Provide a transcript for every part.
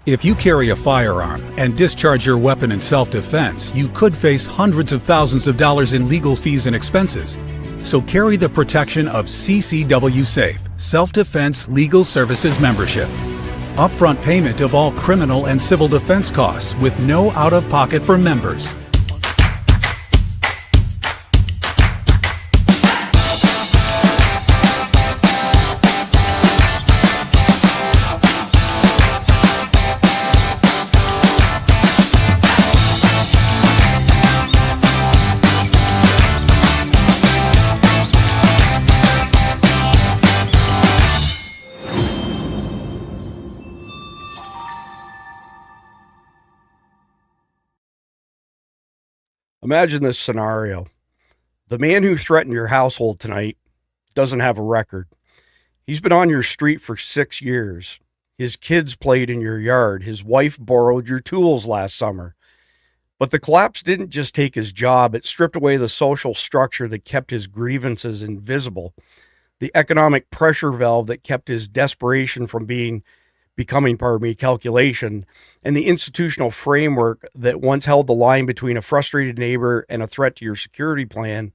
If you carry a firearm and discharge your weapon in self-defense, you could face hundreds of thousands of dollars in legal fees and expenses. So carry the protection of CCW Safe, Self-Defense Legal Services membership. Upfront payment of all criminal and civil defense costs with no out-of-pocket for members. Imagine this scenario. The man who threatened your household tonight doesn't have a record. He's been on your street for 6 years. His kids played in your yard. His wife borrowed your tools last summer. But the collapse didn't just take his job. It stripped away the social structure that kept his grievances invisible. The economic pressure valve that kept his desperation from becoming calculation, and the institutional framework that once held the line between a frustrated neighbor and a threat to your security plan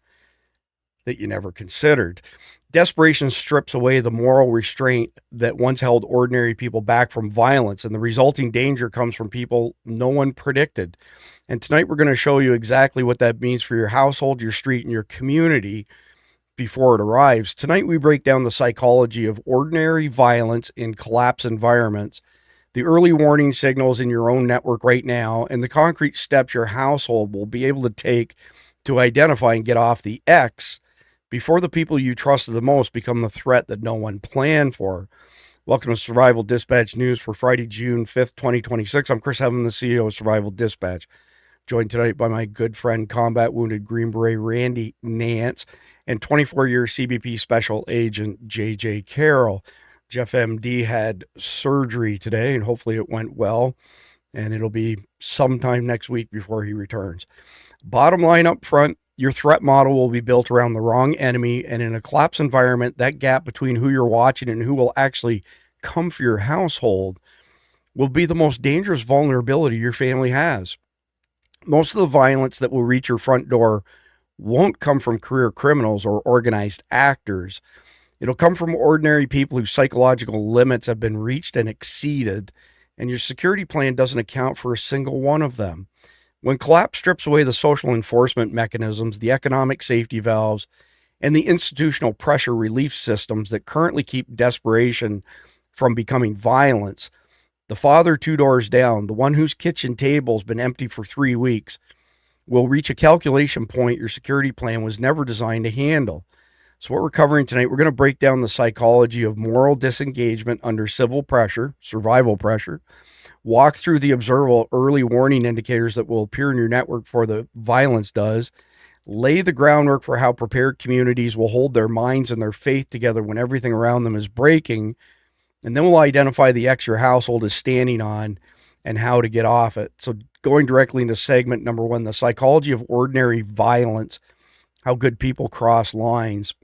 that you never considered. Desperation strips away the moral restraint that once held ordinary people back from violence, and the resulting danger comes from people no one predicted. And tonight we're going to show you exactly what that means for your household, your street, and your community before it arrives. Tonight, we break down the psychology of ordinary violence in collapse environments, the early warning signals in your own network right now, and the concrete steps your household will be able to take to identify and get off the X before the people you trusted the most become the threat that no one planned for. Welcome to Survival Dispatch News for Friday, June 5th, 2026. I'm Chris Heaven, the CEO of Survival Dispatch. Joined tonight by my good friend, combat wounded Green Beret Randy Nance, and 24-year CBP Special Agent JJ Carroll. Jeff MD had surgery today, and hopefully it went well, and it'll be sometime next week before he returns. Bottom line up front, your threat model will be built around the wrong enemy, and in a collapse environment, that gap between who you're watching and who will actually come for your household will be the most dangerous vulnerability your family has. Most of the violence that will reach your front door won't come from career criminals or organized actors. It'll come from ordinary people whose psychological limits have been reached and exceeded, and your security plan doesn't account for a single one of them. When collapse strips away the social enforcement mechanisms, the economic safety valves, and the institutional pressure relief systems that currently keep desperation from becoming violence, the father 2 doors down, the one whose kitchen table's been empty for 3 weeks, will reach a calculation point your security plan was never designed to handle. So what we're covering tonight, we're going to break down the psychology of moral disengagement under civil pressure, survival pressure, walk through the observable early warning indicators that will appear in your network before the violence does, lay the groundwork for how prepared communities will hold their minds and their faith together when everything around them is breaking, and then we'll identify the X your household is standing on and how to get off it. So going directly into segment number 1, the psychology of ordinary violence, how good people cross lines.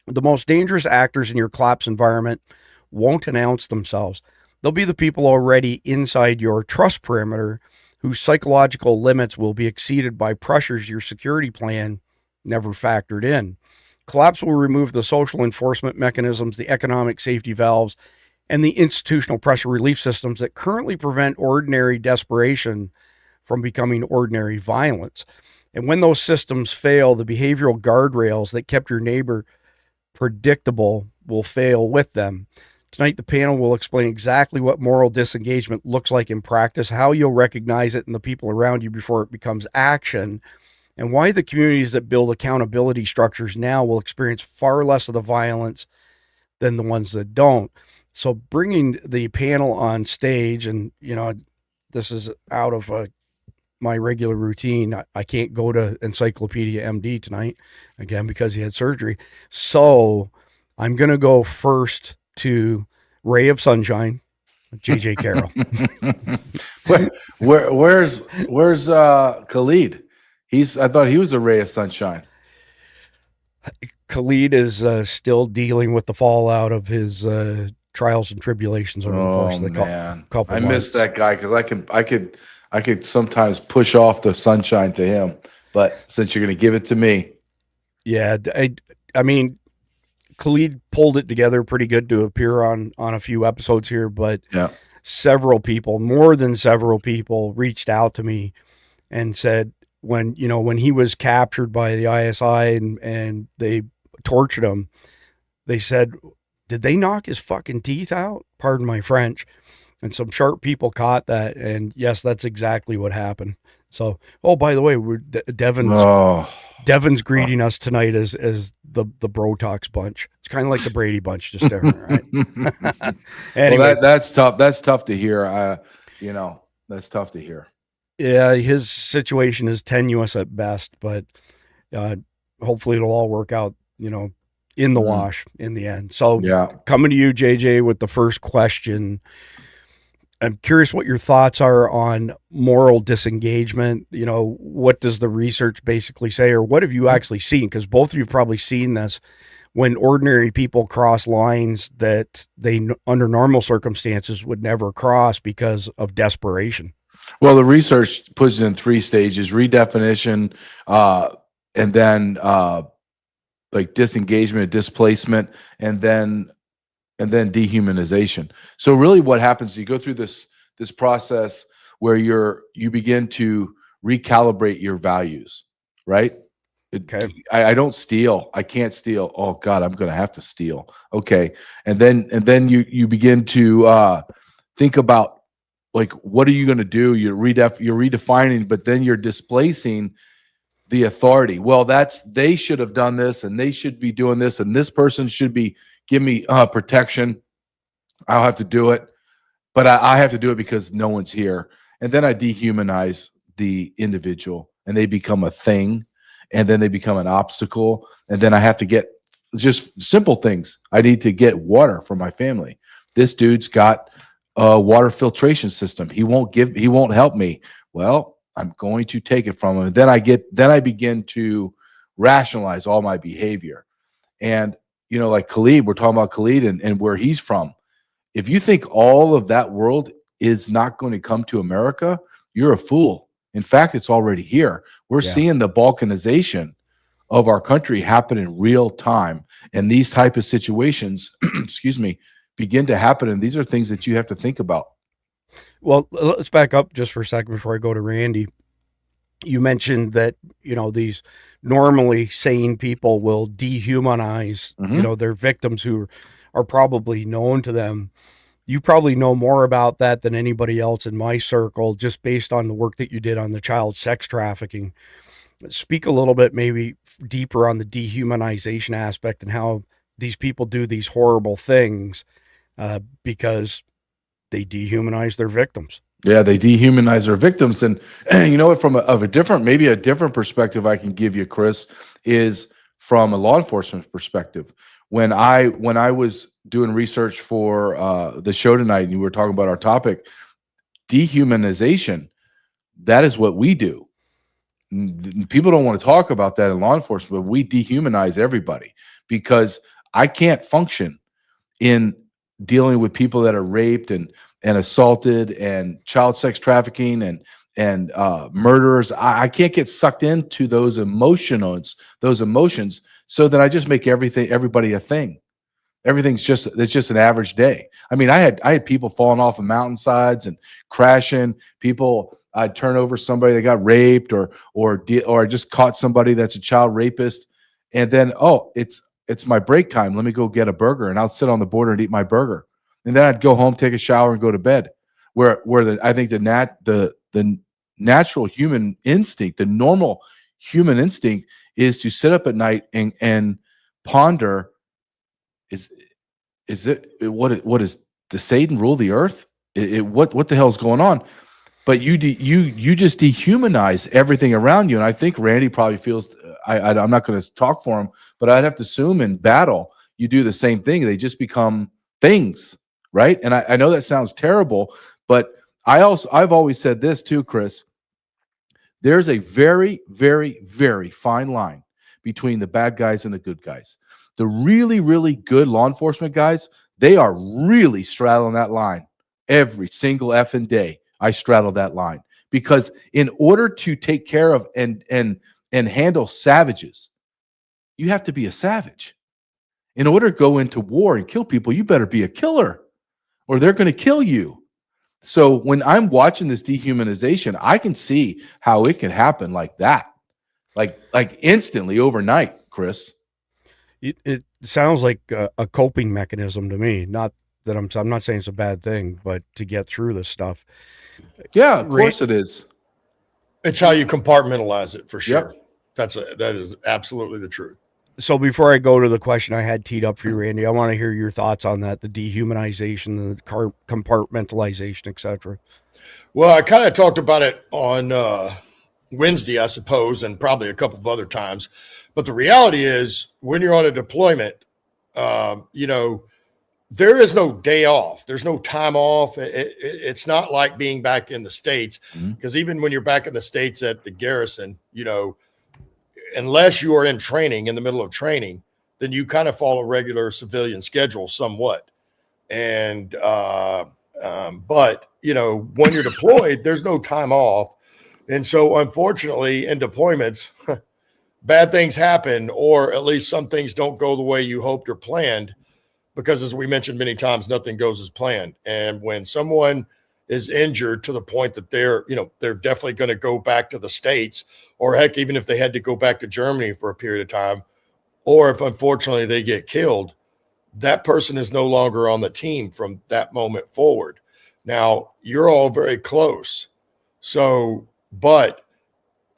The most dangerous actors in your collapse environment won't announce themselves. They'll be the people already inside your trust perimeter whose psychological limits will be exceeded by pressures your security plan never factored in. Collapse will remove the social enforcement mechanisms, the economic safety valves, and the institutional pressure relief systems that currently prevent ordinary desperation from becoming ordinary violence. And when those systems fail, the behavioral guardrails that kept your neighbor predictable will fail with them. Tonight, the panel will explain exactly what moral disengagement looks like in practice, how you'll recognize it in the people around you before it becomes action, and why the communities that build accountability structures now will experience far less of the violence than the ones that don't. So bringing the panel on stage, and, this is out of my regular routine. I can't go to Encyclopedia MD tonight, again, because he had surgery. So I'm going to go first to Ray of Sunshine, JJ Carroll. Where's Khalid? I thought he was a ray of sunshine. Khalid is still dealing with the fallout of his trials and tribulations over the course of the couple I months. miss that guy because I could sometimes push off the sunshine to him, but since you're going to give it to me, Yeah, I mean, Khalid pulled it together pretty good to appear on a few episodes here, but yeah, several people, more than several people, reached out to me and said when he was captured by the ISI and they tortured him, they said, did they knock his fucking teeth out? Pardon my French. And some sharp people caught that, and yes, that's exactly what happened. So, oh, by the way, Devin's greeting us tonight as the Brotox bunch. It's kind of like the Brady bunch, just different, right? Anyway, well, that's tough. That's tough to hear. That's tough to hear. Yeah, his situation is tenuous at best, but hopefully it'll all work out, in the wash in the end. So, coming to you, JJ, with the first question. I'm curious what your thoughts are on moral disengagement. What does the research basically say, or what have you actually seen? Because both of you have probably seen this when ordinary people cross lines that they, under normal circumstances, would never cross because of desperation. Well, the research puts it in 3 stages: redefinition, and then like disengagement, displacement, and then dehumanization. So really what happens, you go through this process where you begin to recalibrate your values, right? Okay. I don't steal. I can't steal. Oh God, I'm going to have to steal. Okay. And then you begin to think about, like, what are you going to do? You're redefining, but then you're displacing the authority. Well, they should have done this, and they should be doing this, and this person should be give me protection. I'll have to do it, but I have to do it because no one's here. And then I dehumanize the individual, and they become a thing, and then they become an obstacle. And then I have to get just simple things. I need to get water for my family. This dude's got a water filtration system. He won't help me. Well, I'm going to take it from him. And then I begin to rationalize all my behavior. And like Khalid, we're talking about Khalid and where he's from. If you think all of that world is not going to come to America, you're a fool. In fact, it's already here. We're seeing the balkanization of our country happen in real time. And these type of situations, begin to happen. And these are things that you have to think about. Well, let's back up just for a second before I go to Randy. You mentioned that, these normally sane people will dehumanize, their victims who are probably known to them. You probably know more about that than anybody else in my circle, just based on the work that you did on the child sex trafficking. Speak a little bit maybe deeper on the dehumanization aspect and how these people do these horrible things because they dehumanize their victims. Yeah, they dehumanize their victims. And from a different perspective I can give you, Chris, is from a law enforcement perspective. When I was doing research for the show tonight, and you were talking about our topic, dehumanization, that is what we do. People don't want to talk about that in law enforcement, but we dehumanize everybody, because I can't function in dealing with people that are raped and assaulted and child sex trafficking and murderers. I can't get sucked into those emotions. So then I just make everybody a thing. It's just an average day. I mean, I had people falling off of mountainsides and crashing. People, I'd turn over somebody that got raped, or I just caught somebody that's a child rapist, and then it's my break time. Let me go get a burger, and I'll sit on the border and eat my burger. And then I'd go home, take a shower, and go to bed. I think the natural human instinct, the normal human instinct, is to sit up at night and ponder: what is the Satan rule the earth? What the hell is going on? But you just dehumanize everything around you. And I think Randy probably feels. I'm not going to talk for him, but I'd have to assume in battle you do the same thing. They just become things. Right. And I know that sounds terrible, but I've always said this too, Chris. There's a very, very, very fine line between the bad guys and the good guys. The really, really good law enforcement guys, They are really straddling that line every single effing day. I straddle that line because in order to take care of and handle savages, you have to be a savage. In order to go into war and kill people, you better be a killer or they're going to kill you. So when I'm watching this dehumanization, I can see how it can happen like that, like instantly overnight, Chris. It sounds like a coping mechanism to me. Not that I'm not saying it's a bad thing, but to get through this stuff. Yeah, of course it is. It's how you compartmentalize it for sure. Yep. That is absolutely the truth. So before I go to the question I had teed up for you, Randy, I want to hear your thoughts on that, the dehumanization, the compartmentalization, etc. Well, I kind of talked about it on Wednesday, I suppose, and probably a couple of other times. But the reality is when you're on a deployment, you know, there is no day off. There's no time off. It's not like being back in the States, because even when you're back in the States at the garrison, you know, unless you are in training, in the middle of training, then you kind of follow regular civilian schedule somewhat. And, but, you know, when you're deployed, there's no time off. And so, unfortunately, in deployments, bad things happen, or at least some things don't go the way you hoped or planned, because as we mentioned many times, nothing goes as planned. And when someone is injured to the point that they're definitely going to go back to the States, or heck, even if they had to go back to Germany for a period of time, or if unfortunately they get killed, that person is no longer on the team from that moment forward. Now, you're all very close. So, but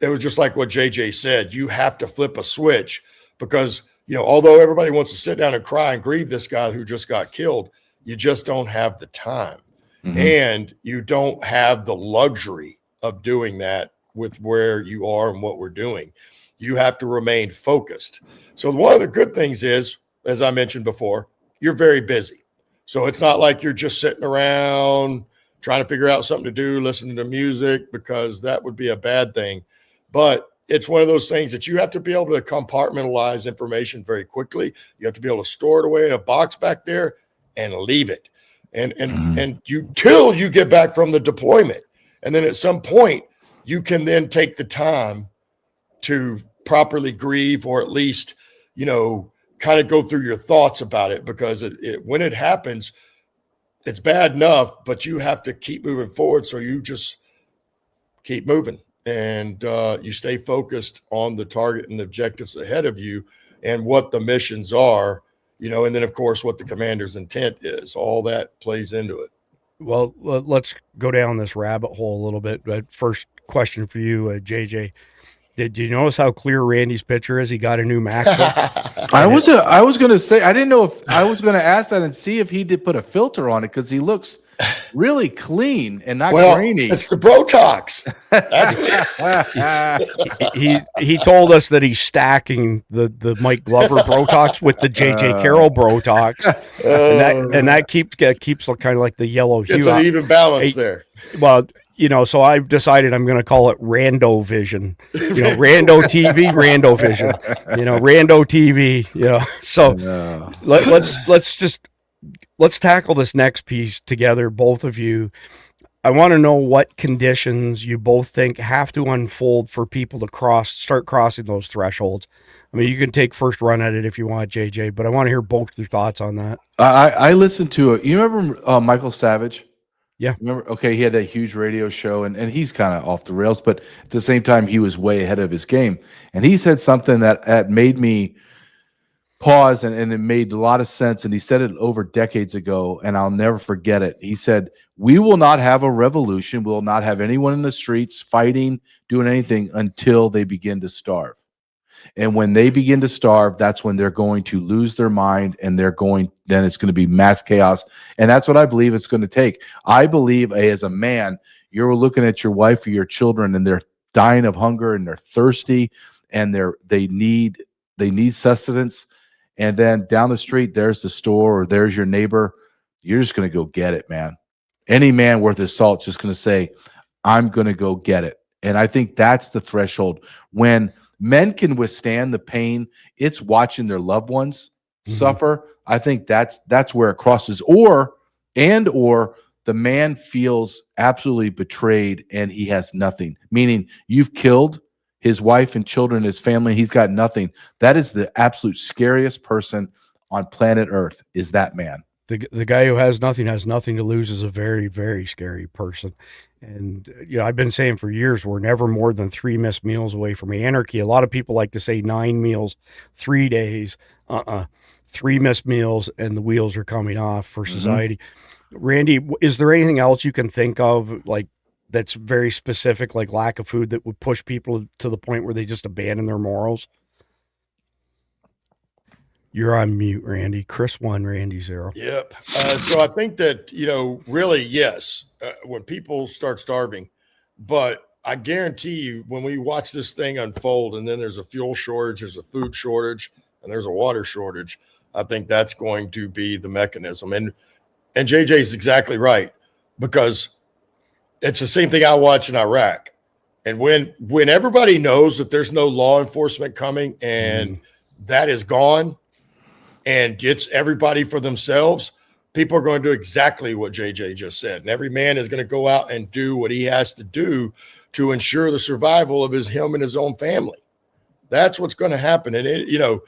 it was just like what JJ said, you have to flip a switch, because, you know, although everybody wants to sit down and cry and grieve this guy who just got killed, you just don't have the time. And you don't have the luxury of doing that with where you are and what we're doing. You have to remain focused. So one of the good things is, as I mentioned before, you're very busy. So it's not like you're just sitting around trying to figure out something to do, listening to music, because that would be a bad thing. But it's one of those things that you have to be able to compartmentalize information very quickly. You have to be able to store it away in a box back there and leave it. And you till you get back from the deployment. And then at some point, you can then take the time to properly grieve, or at least, you know, kind of go through your thoughts about it, because when it happens, it's bad enough, but you have to keep moving forward. So you just keep moving, and you stay focused on the target and the objectives ahead of you and what the missions are, you know, and then of course what the commander's intent is. All that plays into it. Well, let's go down this rabbit hole a little bit. But first question for you, JJ. Did you notice how clear Randy's picture is? He got a new MacBook. I was going to say, I didn't know if I was going to ask that and see if he did put a filter on it, because he looks really clean and not grainy. It's the Brotox. He told us that he's stacking the Mike Glover Brotox with the JJ Carroll Brotox, and that keeps kind of like the yellow hue. It's an even balance there. Well, you know, so I've decided I'm going to call it Rando Vision. You know, Rando TV, Rando Vision. You know, Rando TV. You know, so let's tackle this next piece together, both of you. I want to know what conditions you both think have to unfold for people to start crossing those thresholds. I mean, you can take first run at it if you want, JJ, but I want to hear both your thoughts on that. I listened to it. You remember Michael Savage? Yeah. Remember? Okay, he had that huge radio show, and he's kind of off the rails, but at the same time, he was way ahead of his game. And he said something that made me pause, and it made a lot of sense. And he said it over decades ago, and I'll never forget it. He said, "We will not have a revolution. We'll not have anyone in the streets fighting, doing anything until they begin to starve. And when they begin to starve, that's when they're going to lose their mind, and then it's going to be mass chaos." And that's what I believe it's going to take. I believe as a man, you're looking at your wife or your children, and they're dying of hunger, and they're thirsty, and they need sustenance. And then down the street, there's the store, or there's your neighbor. You're just going to go get it, man. Any man worth his salt is just going to say, "I'm going to go get it." And I think that's the threshold. When men can withstand the pain, it's watching their loved ones suffer, I think that's where it crosses. Or the man feels absolutely betrayed and he has nothing, meaning you've killed his wife and children, his family, he's got nothing. That is the absolute scariest person on planet Earth, is that man. The guy who has nothing to lose is a very, very scary person. And, I've been saying for years, we're never more than 3 missed meals away from anarchy. A lot of people like to say 9 meals, 3 days, 3 missed meals, and the wheels are coming off for society. Randy, is there anything else you can think of, like, that's very specific, like lack of food, that would push people to the point where they just abandon their morals? You're on mute, Randy. Chris 1, Randy 0. Yep. So I think that, really, yes, when people start starving, but I guarantee you when we watch this thing unfold and then there's a fuel shortage, there's a food shortage, and there's a water shortage, I think that's going to be the mechanism. And JJ's exactly right, because it's the same thing I watch in Iraq. And when everybody knows that there's no law enforcement coming and that is gone, and gets everybody for themselves, people are going to do exactly what JJ just said. And every man is going to go out and do what he has to do to ensure the survival of him and his own family. That's what's going to happen. And,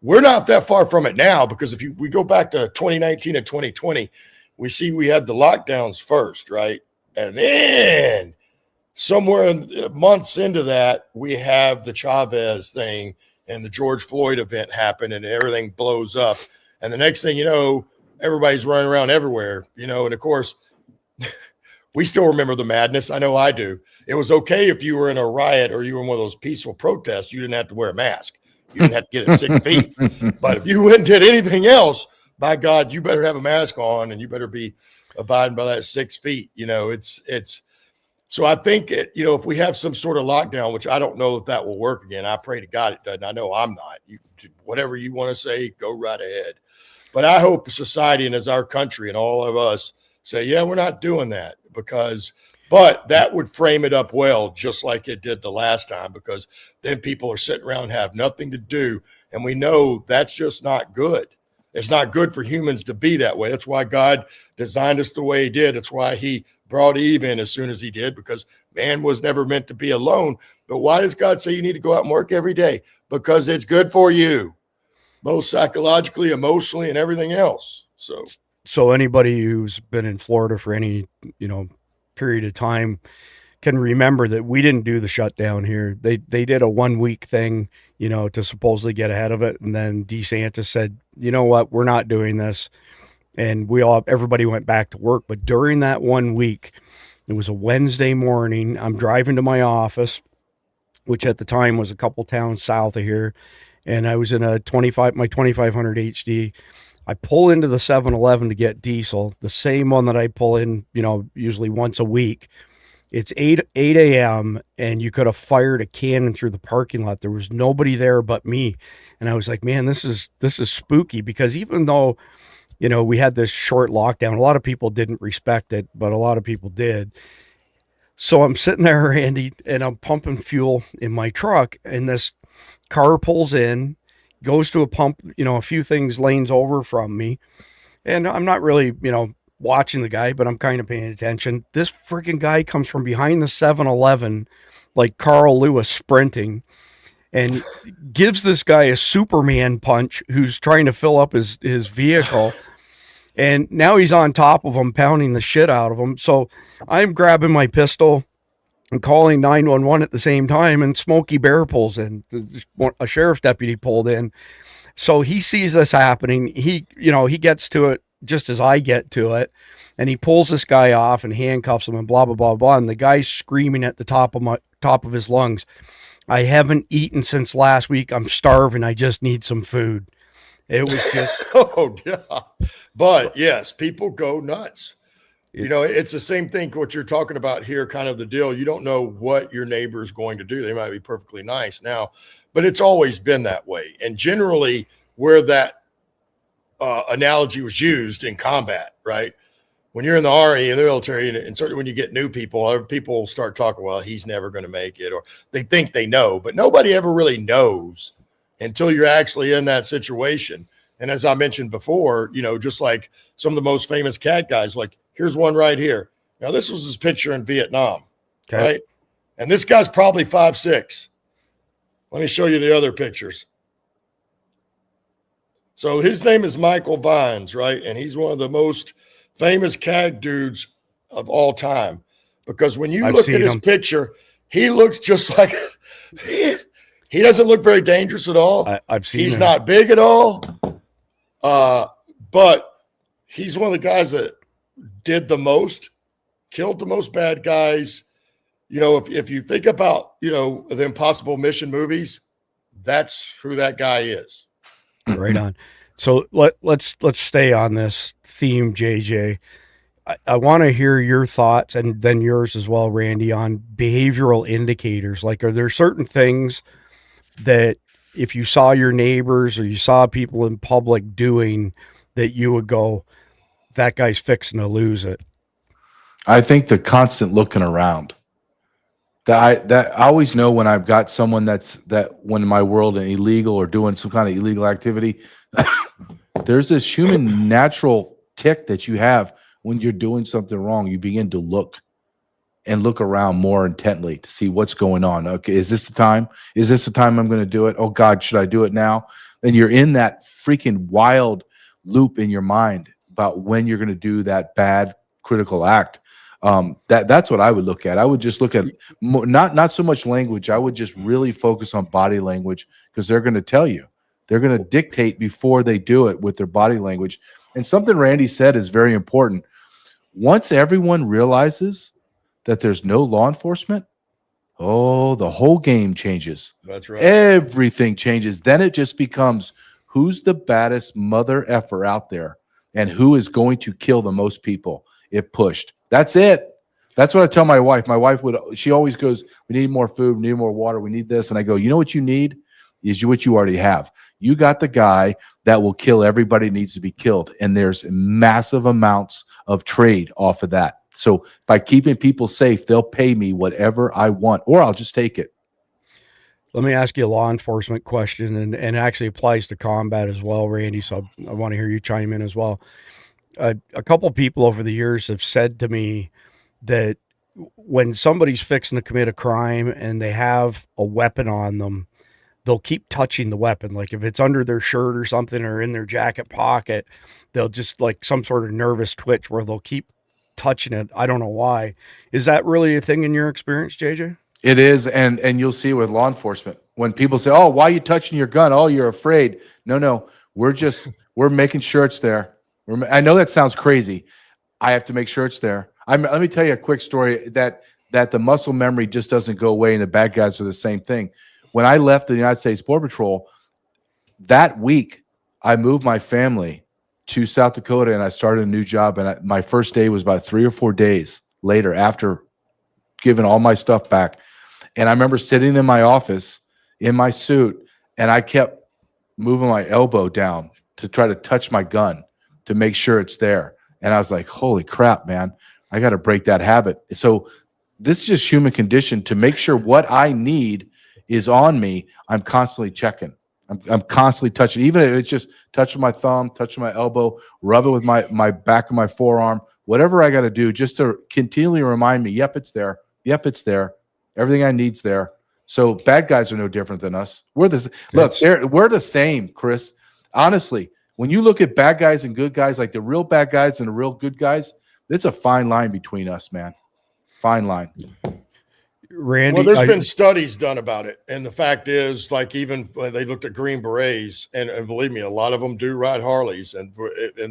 we're not that far from it now, because if we go back to 2019 and 2020, we see we had the lockdowns first, right? And then somewhere months into that, we have the Chavez thing, and the George Floyd event happened, and everything blows up. And the next thing you know, everybody's running around everywhere, and of course, we still remember the madness. I know I do. It was okay if you were in a riot or you were in one of those peaceful protests. You didn't have to wear a mask. You didn't have to get at 6 feet. But if you went and did anything else, by God, you better have a mask on, and you better be abiding by that 6 feet. So I think, if we have some sort of lockdown, which I don't know if that will work again, I pray to God it doesn't. I know I'm not. Whatever you want to say, go right ahead. But I hope society and as our country and all of us say, yeah, we're not doing that, but that would frame it up well, just like it did the last time, because then people are sitting around and have nothing to do. And we know that's just not good. It's not good for humans to be that way. That's why God designed us the way he did. That's why he brought Eve in as soon as he did, because man was never meant to be alone. But why does God say you need to go out and work every day? Because it's good for you, both psychologically, emotionally, and everything else. So anybody who's been in Florida for any, period of time can remember that we didn't do the shutdown here. They did a 1 week thing, to supposedly get ahead of it. And then DeSantis said, you know what, we're not doing this. And everybody went back to work. But during that 1 week, it was a Wednesday morning. I'm driving to my office, which at the time was a couple towns south of here. And I was in my 2500 HD. I pull into the 7-Eleven to get diesel, the same one that I pull in, usually once a week. It's 8 a.m. and you could have fired a cannon through the parking lot. There was nobody there but me. And I was like, man, this is spooky, because even though, we had this short lockdown, a lot of people didn't respect it, but a lot of people did. So I'm sitting there, Randy, and I'm pumping fuel in my truck, and this car pulls in, goes to a pump, a few things lanes over from me. And I'm not really, watching the guy, but I'm kind of paying attention. This freaking guy comes from behind the 7-Eleven, like Carl Lewis sprinting, and gives this guy a Superman punch who's trying to fill up his vehicle. And now he's on top of him, pounding the shit out of him. So I'm grabbing my pistol and calling 911 at the same time, and Smokey Bear pulls in. A sheriff's deputy pulled in. So he sees this happening. He gets to it just as I get to it, and he pulls this guy off and handcuffs him and blah, blah, blah, blah. And the guy's screaming at the top of his lungs, I haven't eaten since last week. I'm starving. I just need some food. It was just, oh yeah. But yes, people go nuts. It's the same thing, what you're talking about here, kind of the deal. You don't know what your neighbor is going to do. They might be perfectly nice now, but it's always been that way. And generally where that analogy was used in combat, right? When you're in the Army, in the military, and certainly when you get new people, other people start talking, well, he's never going to make it, or they think they know, but nobody ever really knows until you're actually in that situation. And as I mentioned before, just like some of the most famous cat guys, like here's one right here. Now, this was his picture in Vietnam, right? And this guy's probably 5'6". Let me show you the other pictures. So his name is Michael Vines, right? And he's one of the most famous cat dudes of all time. Because when you look at his picture, he looks just like he doesn't look very dangerous at all. I've seen He's him. not big at all. But he's one of the guys that did the most, killed the most bad guys. If you think about, the Impossible Mission movies, that's who that guy is. Right on. So let's stay on this theme, JJ. I want to hear your thoughts, and then yours as well, Randy, on behavioral indicators. Like, are there certain things that if you saw your neighbors or you saw people in public doing that you would go, that guy's fixing to lose it? I think the constant looking around. That I always know when I've got someone when in my world an illegal or doing some kind of illegal activity, there's this human natural tick that you have when you're doing something wrong. You begin to look around more intently to see what's going on. Okay, is this the time? Is this the time I'm going to do it? Oh God, should I do it now? And you're in that freaking wild loop in your mind about when you're going to do that bad critical act. That's what I would look at. I would just look at not so much language. I would just really focus on body language, because they're going to tell you. They're going to dictate before they do it with their body language. And something Randy said is very important. Once everyone realizes that there's no law enforcement, the whole game changes. That's right. Everything changes. Then it just becomes, who's the baddest mother effer out there and who is going to kill the most people if pushed. That's it. That's what I tell my wife. My wife she always goes, we need more food, we need more water, we need this. And I go, you know what you need is what you already have. You got the guy that will kill everybody that needs to be killed. And there's massive amounts of trade off of that. So by keeping people safe, they'll pay me whatever I want, or I'll just take it. Let me ask you a law enforcement question, and actually applies to combat as well, Randy. So I want to hear you chime in as well. A couple of people over the years have said to me that when somebody's fixing to commit a crime and they have a weapon on them, they'll keep touching the weapon. Like if it's under their shirt or something or in their jacket pocket, they'll just like some sort of nervous twitch where they'll keep touching it. I don't know why. Is that really a thing in your experience, JJ? It is, and you'll see with law enforcement when people say, "Oh, why are you touching your gun? Oh, you're afraid." No, we're making sure it's there. I know that sounds crazy. I have to make sure it's there. Let me tell you a quick story that the muscle memory just doesn't go away, and the bad guys are the same thing. When I left the United States Border Patrol, that week I moved my family to South Dakota, and I started a new job. And my first day was about 3 or 4 days later after giving all my stuff back. And I remember sitting in my office in my suit, and I kept moving my elbow down to try to touch my gun to make sure it's there. And I was like, holy crap, man, I got to break that habit. So this is just human condition. To make sure what I need is on me, I'm constantly checking. I'm constantly touching, even if it's just touching my thumb, touching my elbow, rub it with my back of my forearm, whatever I got to do just to continually remind me, yep, it's there. Yep, it's there. Everything I need's there. So bad guys are no different than us. We're the same, Chris. Honestly, when you look at bad guys and good guys, like the real bad guys and the real good guys, it's a fine line between us, man. Fine line. Randy, well, there's been studies done about it, and the fact is, like, even when they looked at Green Berets, and believe me, a lot of them do ride Harleys, and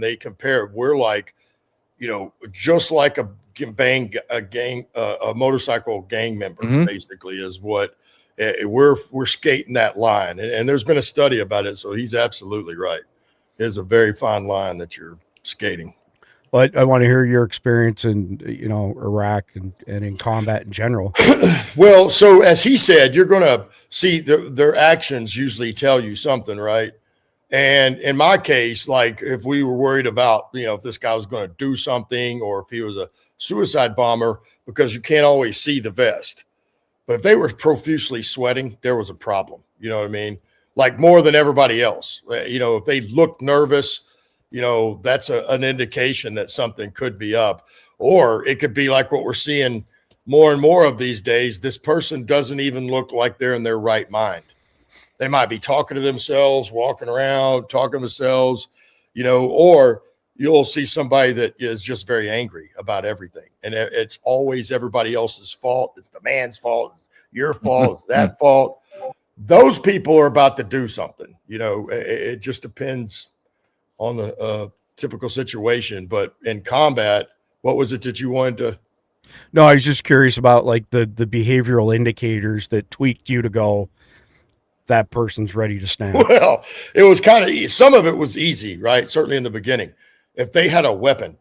they compare. We're like, just like a motorcycle gang member, basically, is what we're skating that line, and there's been a study about it. So he's absolutely right. It's a very fine line that you're skating. But I want to hear your experience in, Iraq and in combat in general. Well, so as he said, you're going to see their actions usually tell you something, right? And in my case, like if we were worried about, if this guy was going to do something or if he was a suicide bomber, because you can't always see the vest. But if they were profusely sweating, there was a problem. You know what I mean? like more than everybody else. If they look nervous, that's an indication that something could be up. Or it could be like what we're seeing more and more of these days. This person doesn't even look like they're in their right mind. They might be talking to themselves, walking around, talking to themselves, or you'll see somebody that is just very angry about everything. And it's always everybody else's fault. It's the man's fault, your fault, it's that fault. Those people are about to do something. It just depends on the typical situation. But in combat, what was it that you wanted to? No, I was just curious about like the behavioral indicators that tweaked you to go, that person's ready to snap. Well, it was kind of, some of it was easy, right? Certainly in the beginning. If they had a weapon,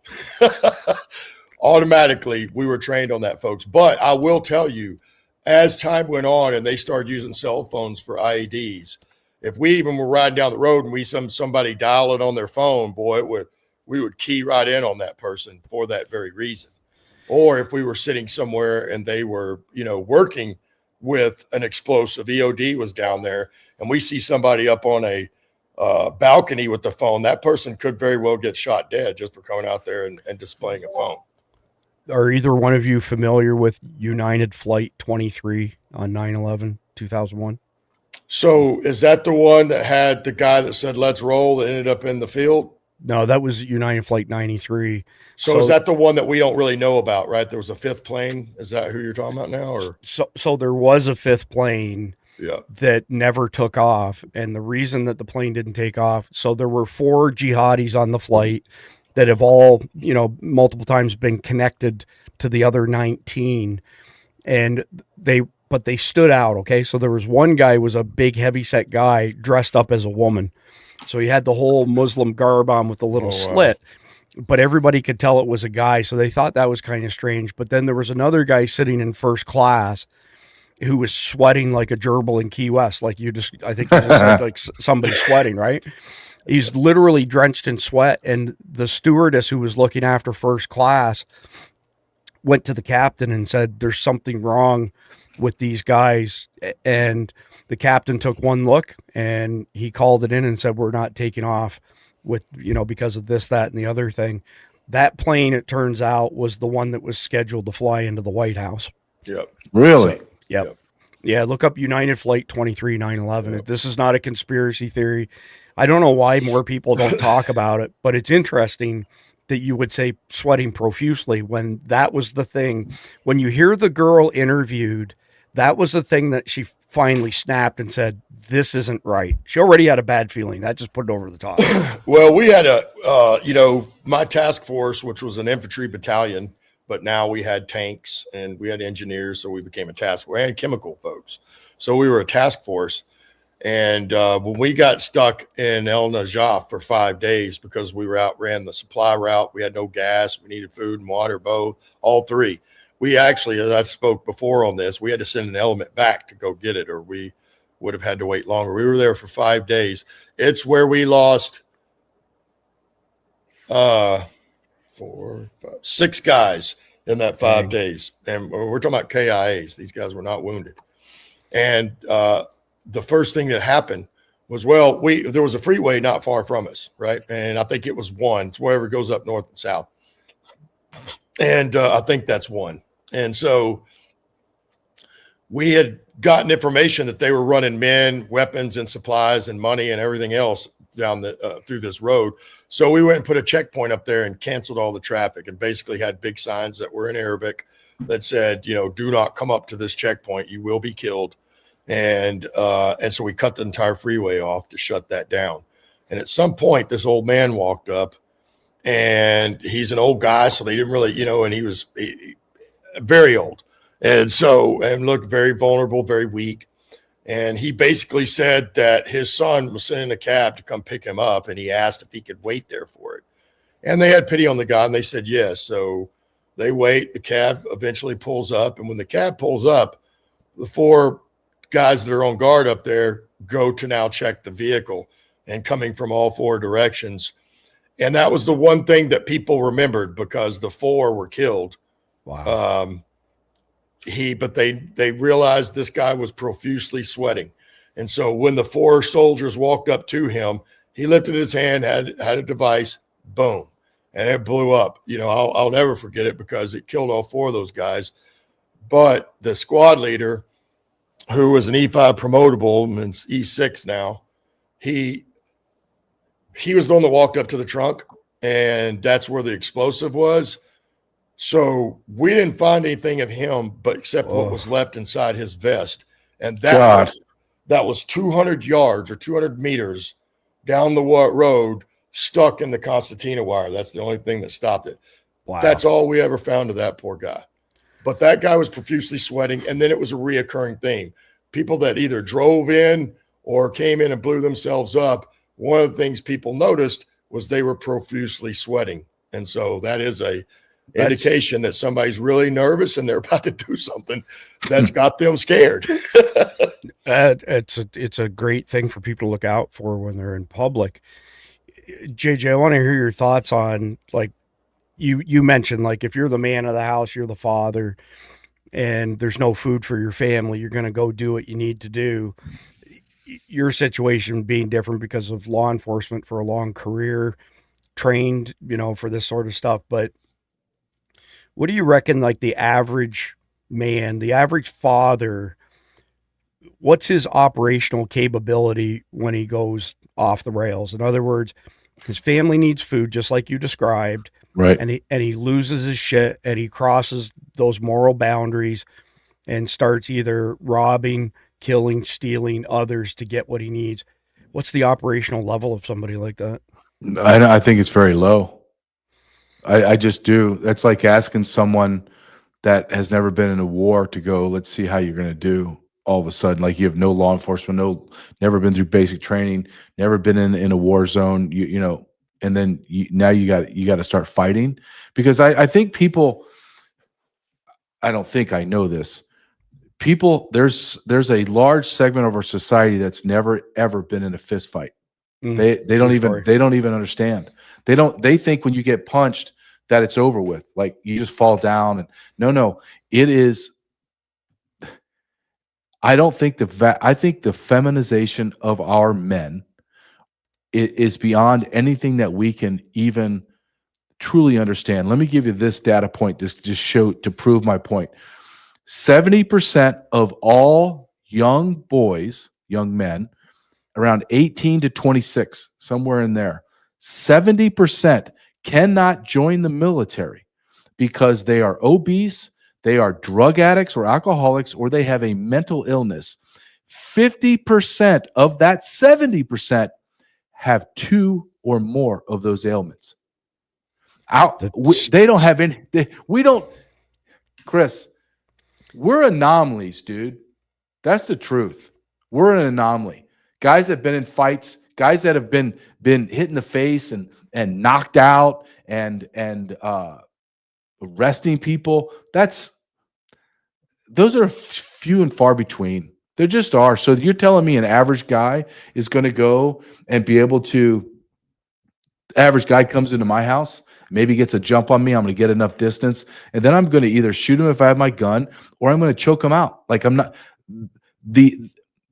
automatically we were trained on that, folks. But I will tell you, as time went on and they started using cell phones for IEDs, if we even were riding down the road and we somebody dial it on their phone, boy, we would key right in on that person for that very reason. Or if we were sitting somewhere and they were, working with an explosive, EOD was down there, and we see somebody up on a balcony with the phone, that person could very well get shot dead just for coming out there and displaying a phone. Are either one of you familiar with United Flight 23 on 9/11/2001? So is that the one that had the guy that said, let's roll, that ended up in the field? No, that was United Flight 93. So is that the one that we don't really know about, right? There was a fifth plane. Is that who you're talking about now? Or so there was a fifth plane yeah, that never took off. And the reason that the plane didn't take off, so there were 4 jihadis on the flight that have all, multiple times been connected to the other 19. And they stood out, okay? So there was one guy was a big heavyset guy dressed up as a woman. So he had the whole Muslim garb on with the little slit, but everybody could tell it was a guy. So they thought that was kind of strange. But then there was another guy sitting in first class who was sweating like a gerbil in Key West. Like I think you just said like somebody sweating, right? He's literally drenched in sweat. And the stewardess who was looking after first class went to the captain and said, there's something wrong with these guys. And the captain took one look and he called it in and said, we're not taking off with, because of this, that, and the other thing. That plane, it turns out, was the one that was scheduled to fly into the White House. Yep. Really? So, yep. Yeah, look up United Flight 23 9/11. Yep. This is not a conspiracy theory. I don't know why more people don't talk about it, but it's interesting that you would say sweating profusely when that was the thing. When you hear the girl interviewed, that was the thing that she finally snapped and said, this isn't right. She already had a bad feeling. That just put it over the top. Well, we had my task force, which was an infantry battalion, but now we had tanks and we had engineers. So we became a task force and chemical folks. So we were a task force. And when we got stuck in El Najaf for 5 days because we ran the supply route, we had no gas, we needed food and water, both, all three. We actually, as I spoke before on this, we had to send an element back to go get it, or we would have had to wait longer. We were there for 5 days. It's where we lost 6 guys in that 5 days. And we're talking about KIAs. These guys were not wounded. And the first thing that happened was, there was a freeway not far from us, right? And I think it was one. It's wherever it goes up north and south. And I think that's one. And so we had gotten information that they were running men, weapons, and supplies and money and everything else down through this road. So we went and put a checkpoint up there and canceled all the traffic and basically had big signs that were in Arabic that said, do not come up to this checkpoint. You will be killed. And so we cut the entire freeway off to shut that down. And at some point, this old man walked up, and he's an old guy, so they didn't really, and he was very old. And looked very vulnerable, very weak. And he basically said that his son was sending a cab to come pick him up, and he asked if he could wait there for it. And they had pity on the guy, and they said yes. So they wait. The cab eventually pulls up, and when the cab pulls up, the 4 guys that are on guard up there go to now check the vehicle, and coming from all 4 directions. And that was the one thing that people remembered, because the 4 were killed. Wow. But they realized this guy was profusely sweating. And so when the 4 soldiers walked up to him, he lifted his hand, had a device, boom, and it blew up. You know, I'll never forget it because it killed all 4 of those guys. But the squad leader, who was an E5 promotable and it's E6 now, he was the one that walked up to the trunk, and that's where the explosive was. So we didn't find anything of him, but except what was left inside his vest. And that was 200 yards or 200 meters down the road, stuck in the concertina wire. That's the only thing that stopped it. Wow. That's all we ever found of that poor guy. But that guy was profusely sweating, and then it was a reoccurring theme. People that either drove in or came in and blew themselves up, one of the things people noticed was they were profusely sweating. And so that is a indication that somebody's really nervous and they're about to do something that's got them scared. It's a great thing for people to look out for when they're in public. JJ, I want to hear your thoughts on, like, you mentioned, like, if you're the man of the house, you're the father, and there's no food for your family, you're going to go do what you need to do. Your situation being different because of law enforcement for a long career, trained, for this sort of stuff. But what do you reckon, like, the average man, the average father, what's his operational capability when he goes off the rails? In other words, his family needs food, just like you described. Right. And he loses his shit, and he crosses those moral boundaries and starts either robbing, killing, stealing others to get what he needs. What's the operational level of somebody like that? I think it's very low. I just do. That's like asking someone that has never been in a war to go, let's see how you're going to do all of a sudden. Like, you have no law enforcement, never been through basic training, never been in a war zone, and then now you got to start fighting. Because I think people, I don't think I know this. People, there's a large segment of our society that's never ever been in a fist fight. They don't even understand. They think when you get punched that it's over with. Like, you just fall down. And no, it is. I think the feminization of our men is beyond anything that we can even truly understand. Let me give you this data point to prove my point. 70% of all young men, around 18 to 26, somewhere in there, 70% cannot join the military because they are obese, they are drug addicts or alcoholics, or they have a mental illness. 50% of that 70% have 2 or more of those ailments. They don't have any. Chris, we're anomalies, dude. That's the truth. We're an anomaly. Guys that have been in fights, guys that have been hit in the face and knocked out and arresting people. Those are few and far between. There just are. So you're telling me an average guy is going to go and be able to? Average guy comes into my house, maybe gets a jump on me. I'm going to get enough distance, and then I'm going to either shoot him if I have my gun, or I'm going to choke him out. Like, I'm not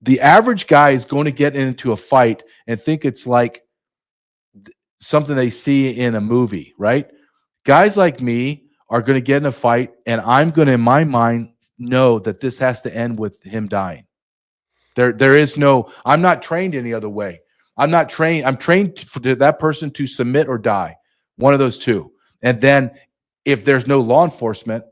the average guy is going to get into a fight and think it's like something they see in a movie, right? Guys like me are going to get in a fight, and I'm going to, in my mind, know that this has to end with him dying. There is no. I'm not trained any other way. I'm not trained. I'm trained for that person to submit or die. One of those two. And then if there's no law enforcement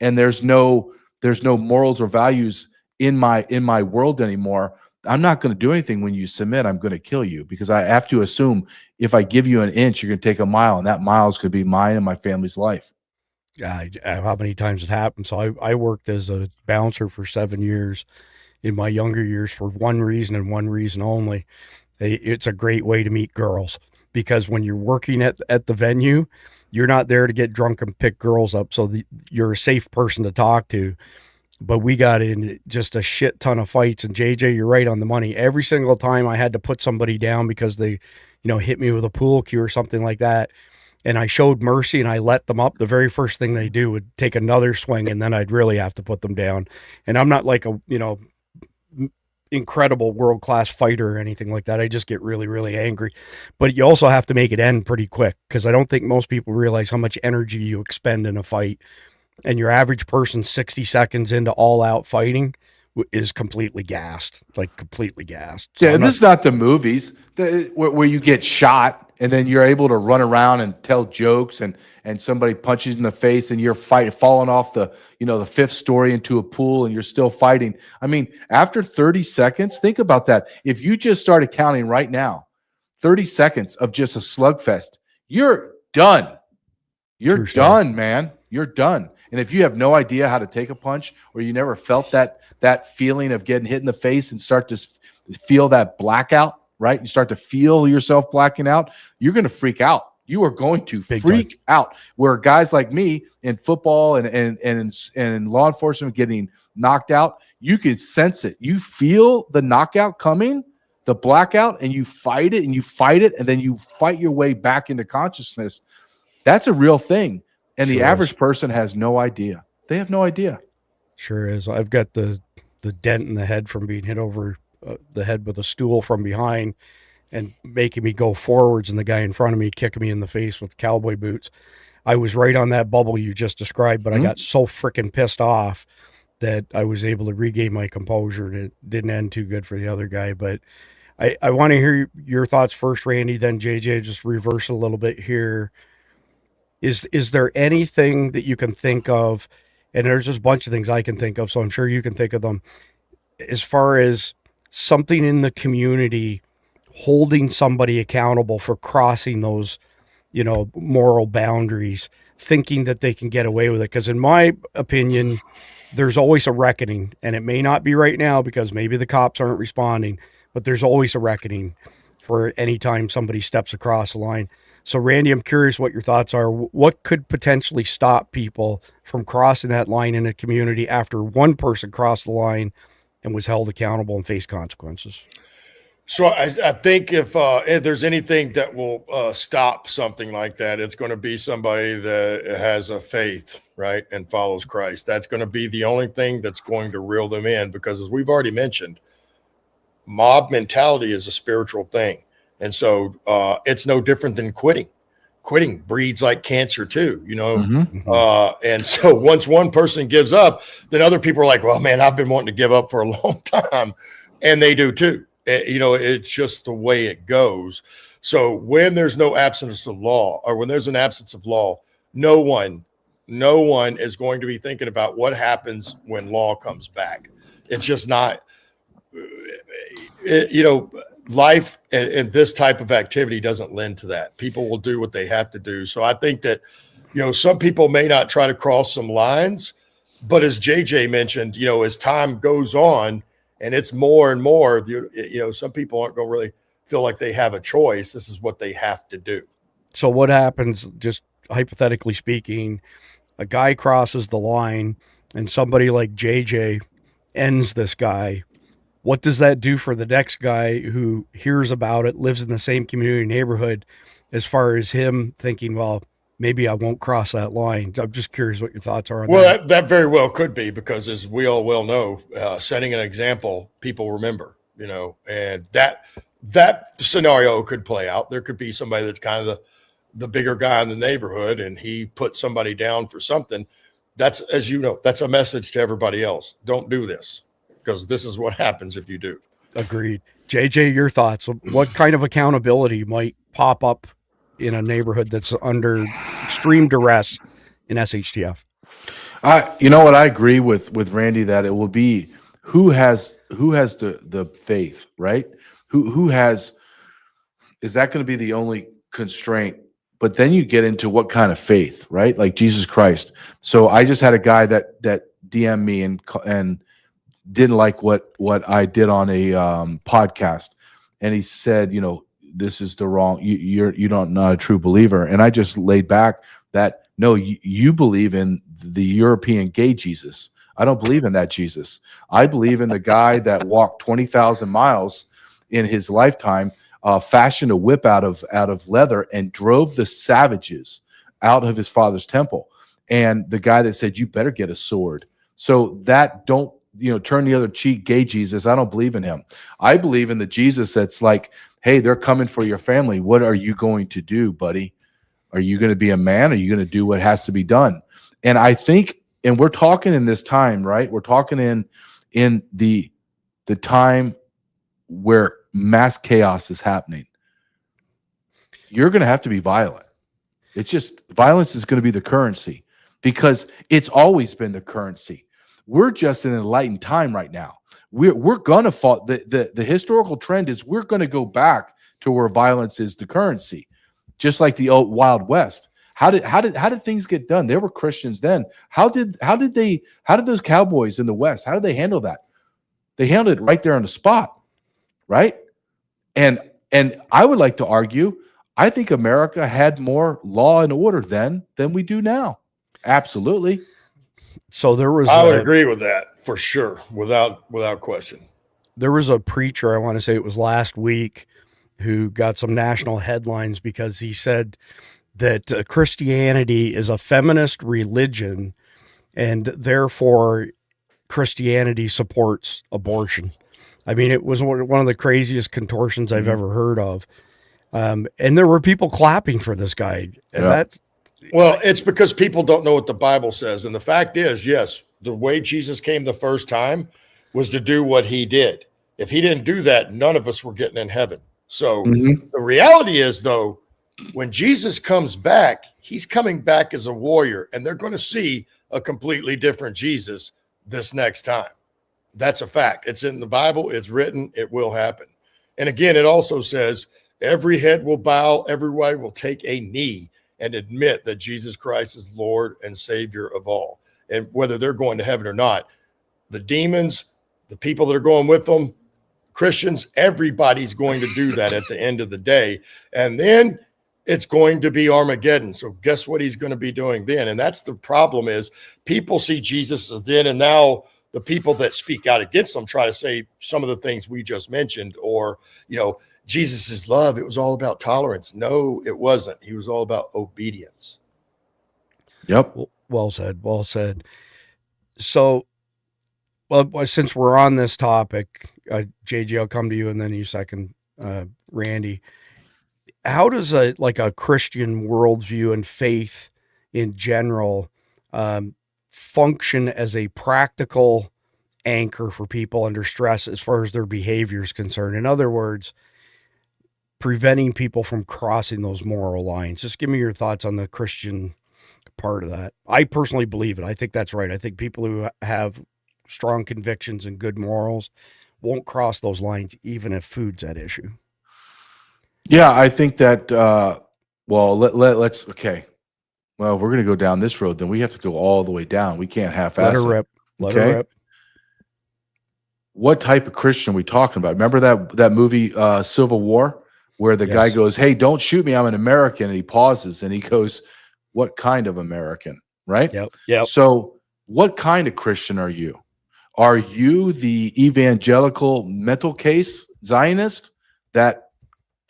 and there's no morals or values in my world anymore, I'm not going to do anything when you submit. I'm going to kill you, because I have to assume if I give you an inch, you're going to take a mile, and that mile is going to be mine and my family's life. How many times it happened? So I worked as a bouncer for 7 years in my younger years for one reason and one reason only. It's a great way to meet girls, because when you're working at the venue, you're not there to get drunk and pick girls up. So you're a safe person to talk to. But we got in just a shit ton of fights. And JJ, you're right on the money. Every single time I had to put somebody down because they, hit me with a pool cue or something like that, and I showed mercy and I let them up, the very first thing they do would take another swing, and then I'd really have to put them down. And I'm not like incredible world-class fighter or anything like that. I just get really, really angry. But you also have to make it end pretty quick, because I don't think most people realize how much energy you expend in a fight. And your average person 60 seconds into all-out fighting is completely gassed, like completely gassed. So Yeah, this is not the movies where you get shot and then you're able to run around and tell jokes and somebody punches you in the face and you're falling off the the fifth story into a pool and you're still fighting. I mean, after 30 seconds, think about that. If you just started counting right now, 30 seconds of just a slugfest, you're done. You're done, man. You're done. And if you have no idea how to take a punch, or you never felt that feeling of getting hit in the face and start to feel that blackout, right? You start to feel yourself blacking out, you're going to freak out. You are going to freak out. Where guys like me in football and in law enforcement getting knocked out, you can sense it. You feel the knockout coming, the blackout, and you fight it, and then you fight your way back into consciousness. That's a real thing. And the average person has no idea. They have no idea. Sure is. I've got the dent in the head from being hit over the head with a stool from behind and making me go forwards, and the guy in front of me kicking me in the face with cowboy boots. I was right on that bubble you just described, but I got so freaking pissed off that I was able to regain my composure, and it didn't end too good for the other guy. But I want to hear your thoughts first, Randy, then JJ. Just reverse a little bit here. Is there anything that you can think of, and there's just a bunch of things I can think of, so I'm sure you can think of them, as far as something in the community holding somebody accountable for crossing those, moral boundaries, thinking that they can get away with it? Because in my opinion, there's always a reckoning, and it may not be right now because maybe the cops aren't responding, but there's always a reckoning for any time somebody steps across the line. So, Randy, I'm curious what your thoughts are. What could potentially stop people from crossing that line in a community after one person crossed the line and was held accountable and faced consequences? So I think if there's anything that will stop something like that, it's going to be somebody that has a faith, right, and follows Christ. That's going to be the only thing that's going to reel them in, because as we've already mentioned, mob mentality is a spiritual thing. And so it's no different than quitting. Quitting breeds like cancer too, And so once one person gives up, then other people are like, well, man, I've been wanting to give up for a long time. And they do too. It's just the way it goes. So when there's no absence of law, or when there's an absence of law, no one is going to be thinking about what happens when law comes back. It's just not, life and this type of activity doesn't lend to that. People will do what they have to do. So I think that, some people may not try to cross some lines, but as JJ mentioned, as time goes on and it's more and more, some people aren't going to really feel like they have a choice. This is what they have to do. So what happens, just hypothetically speaking, a guy crosses the line and somebody like JJ ends this guy? What does that do for the next guy who hears about it, lives in the same community neighborhood, as far as him thinking, well, maybe I won't cross that line? I'm just curious what your thoughts are on that. Well, that very well could be, because as we all well know, setting an example, people remember, and that scenario could play out. There could be somebody that's kind of the bigger guy in the neighborhood, and he put somebody down for something. That's, as you know, that's a message to everybody else. Don't do this, because this is what happens if you do. Agreed. JJ, your thoughts. What kind of accountability might pop up in a neighborhood that's under extreme duress in SHTF? What I agree with Randy, that it will be who has the faith, right? Who has, is that going to be the only constraint? But then you get into what kind of faith, right? Like Jesus Christ. So I just had a guy that DM'd me and didn't like what I did on a podcast, and he said, this is the wrong. You're not a true believer. And I just laid back that no, you believe in the European gay Jesus. I don't believe in that Jesus. I believe in the guy that walked 20,000 miles in his lifetime, fashioned a whip out of leather, and drove the savages out of his father's temple. And the guy that said, you better get a sword. So that don't turn the other cheek, gay Jesus. I don't believe in him. I believe in the Jesus that's like, hey, they're coming for your family. What are you going to do, buddy? Are you going to be a man? Are you going to do what has to be done? And I think, and we're talking in this time, right? We're talking in the time where mass chaos is happening. You're going to have to be violent. It's just violence is going to be the currency because it's always been the currency. We're just in an enlightened time right now. We're going to fall. The historical trend is we're going to go back to where violence is the currency, just like the old Wild West. How did things get done? There were Christians then. How did those cowboys in the West? How did they handle that? They handled it right there on the spot, right? And I would like to argue, I think America had more law and order then than we do now. Absolutely. So I would agree with that for sure, without question. There was a preacher, I want to say it was last week, who got some national headlines because he said that Christianity is a feminist religion and therefore Christianity supports abortion. I mean, it was one of the craziest contortions I've ever heard of. And there were people clapping for this guy. And well, it's because people don't know what the Bible says. And the fact is, yes, the way Jesus came the first time was to do what he did. If he didn't do that, none of us were getting in heaven. So the reality is, though, when Jesus comes back, he's coming back as a warrior, and they're going to see a completely different Jesus this next time. That's a fact. It's in the Bible. It's written. It will happen. And again, it also says every head will bow, everyone will take a knee and admit that Jesus Christ is Lord and Savior of all. And whether they're going to heaven or not, the demons, the people that are going with them, Christians, everybody's going to do that at the end of the day. And then it's going to be Armageddon. So guess what he's going to be doing then? And that's the problem is people see Jesus as then, and now the people that speak out against them try to say some of the things we just mentioned, or, Jesus is love. It was all about tolerance. No, it wasn't. He was all about obedience. Yep. Well said. Well said. So, well, since we're on this topic, JJ, I'll come to you and then you second, Randy. How does a Christian worldview and faith in general function as a practical anchor for people under stress as far as their behavior is concerned? In other words, preventing people from crossing those moral lines. Just give me your thoughts on the Christian part of that. I personally believe it. I think that's right. I think people who have strong convictions and good morals won't cross those lines, even if food's at issue. Yeah, I think that, let's, okay. Well, we're going to go down this road, then we have to go all the way down. We can't half-ass it. Let her rip. What type of Christian are we talking about? Remember that movie, Civil War, where the guy goes, hey, don't shoot me, I'm an American, and he pauses, and he goes, what kind of American, right? Yep. So what kind of Christian are you? Are you the evangelical mental case Zionist that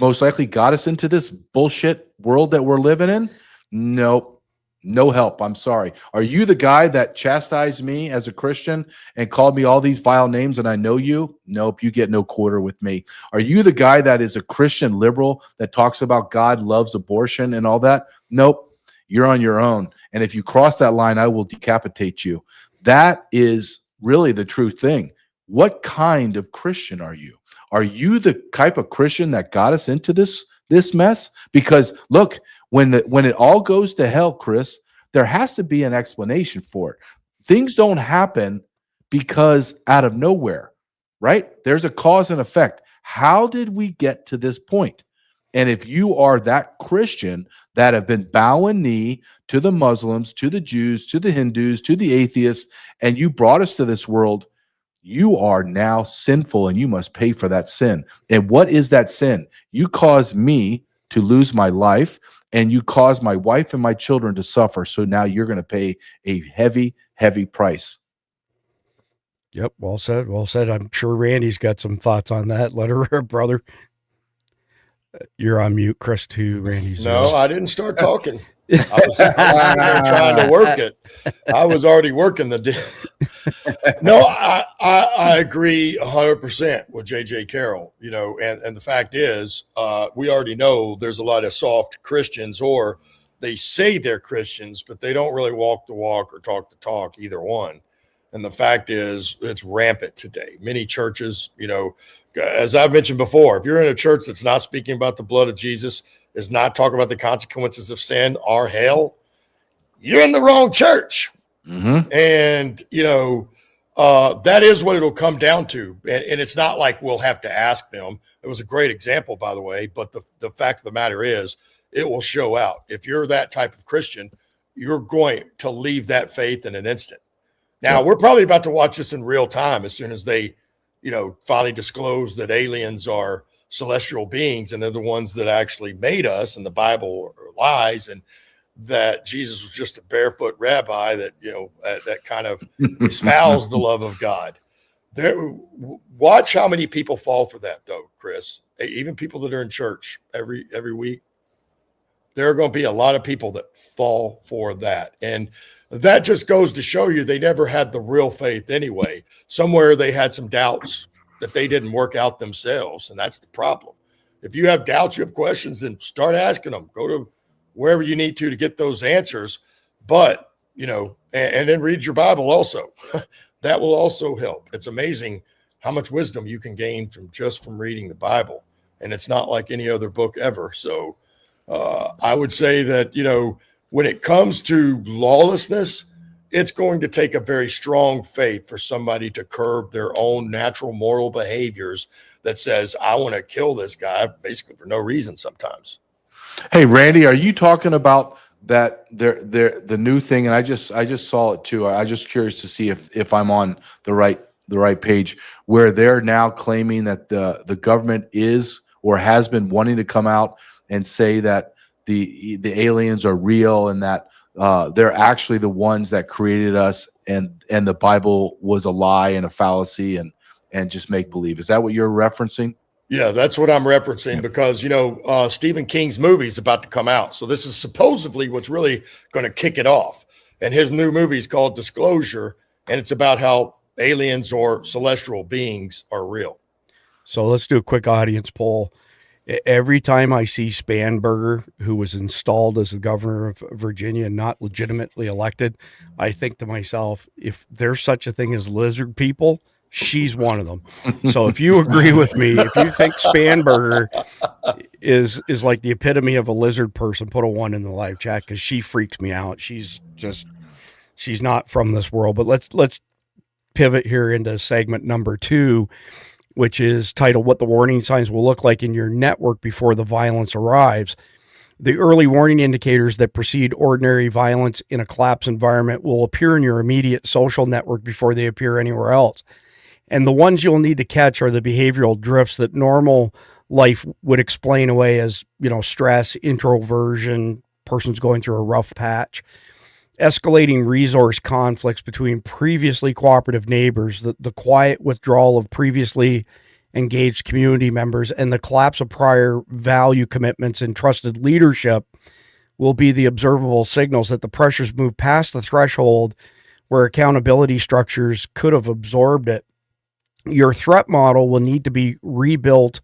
most likely got us into this bullshit world that we're living in? Nope. No help. I'm sorry. Are you the guy that chastised me as a Christian and called me all these vile names and I know you? Nope. You get no quarter with me. Are you the guy that is a Christian liberal that talks about God loves abortion and all that? Nope. You're on your own. And if you cross that line, I will decapitate you. That is really the true thing. What kind of Christian are you? Are you the type of Christian that got us into this mess? Because look, when it all goes to hell, Chris, there has to be an explanation for it. Things don't happen because out of nowhere, right? There's a cause and effect. How did we get to this point? And if you are that Christian that have been bowing knee to the Muslims, to the Jews, to the Hindus, to the atheists, and you brought us to this world, you are now sinful and you must pay for that sin. And what is that sin? You caused me to lose my life and you caused my wife and my children to suffer. So now you're going to pay a heavy, heavy price. Yep. Well said. Well said. I'm sure Randy's got some thoughts on that. Let her rip, brother. You're on mute, Chris, too. Randy's. No, I didn't start talking. I was sitting there trying to work it. I was already working the deal. No, I agree 100% with JJ Carroll, and the fact is, we already know there's a lot of soft Christians, or they say they're Christians, but they don't really walk the walk or talk the talk, either one. And the fact is, it's rampant today. Many churches, as I've mentioned before, if you're in a church that's not speaking about the blood of Jesus, is not talking about the consequences of sin or hell, you're in the wrong church. Mm-hmm. And, that is what it'll come down to. And it's not like we'll have to ask them. It was a great example, by the way. But the fact of the matter is, it will show out. If you're that type of Christian, you're going to leave that faith in an instant. Now, we're probably about to watch this in real time as soon as they, finally disclose that aliens are celestial beings and they're the ones that actually made us, and the Bible lies, and that Jesus was just a barefoot rabbi that, that kind of espoused the love of God. Watch how many people fall for that, though, Chris. Even people that are in church every week, there are going to be a lot of people that fall for that. And that just goes to show you they never had the real faith anyway. Somewhere they had some doubts that they didn't work out themselves, and that's the problem. If you have doubts, you have questions, then start asking them. Go to wherever you need to get those answers. But, and then read your Bible also. That will also help. It's amazing how much wisdom you can gain from reading the Bible. And it's not like any other book ever. So I would say that, when it comes to lawlessness, it's going to take a very strong faith for somebody to curb their own natural moral behaviors that says, I want to kill this guy basically for no reason sometimes. Hey, Randy, are you talking about that the new thing? And I just saw it too. I'm just curious to see if I'm on the right page, where they're now claiming that the government is or has been wanting to come out and say that the aliens are real, and that they're actually the ones that created us, and the Bible was a lie and a fallacy and just make believe. Is that what you're referencing? Yeah, that's what I'm referencing, because, Stephen King's movie is about to come out. So this is supposedly what's really going to kick it off. And his new movie is called Disclosure, and it's about how aliens or celestial beings are real. So let's do a quick audience poll. Every time I see Spanberger, who was installed as the governor of Virginia and not legitimately elected, I think to myself, if there's such a thing as lizard people, she's one of them. So if you agree with me, if you think Spanberger is like the epitome of a lizard person, put a 1 in the live chat, because she freaks me out. She's not from this world. But let's pivot here into segment number 2, which is titled What the Warning Signs Will Look Like in Your Network Before the Violence Arrives. The early warning indicators that precede ordinary violence in a collapse environment will appear in your immediate social network before they appear anywhere else. And the ones you'll need to catch are the behavioral drifts that normal life would explain away as, stress, introversion, person's going through a rough patch. Escalating resource conflicts between previously cooperative neighbors, the quiet withdrawal of previously engaged community members, and the collapse of prior value commitments and trusted leadership will be the observable signals that the pressures move past the threshold where accountability structures could have absorbed it. Your threat model will need to be rebuilt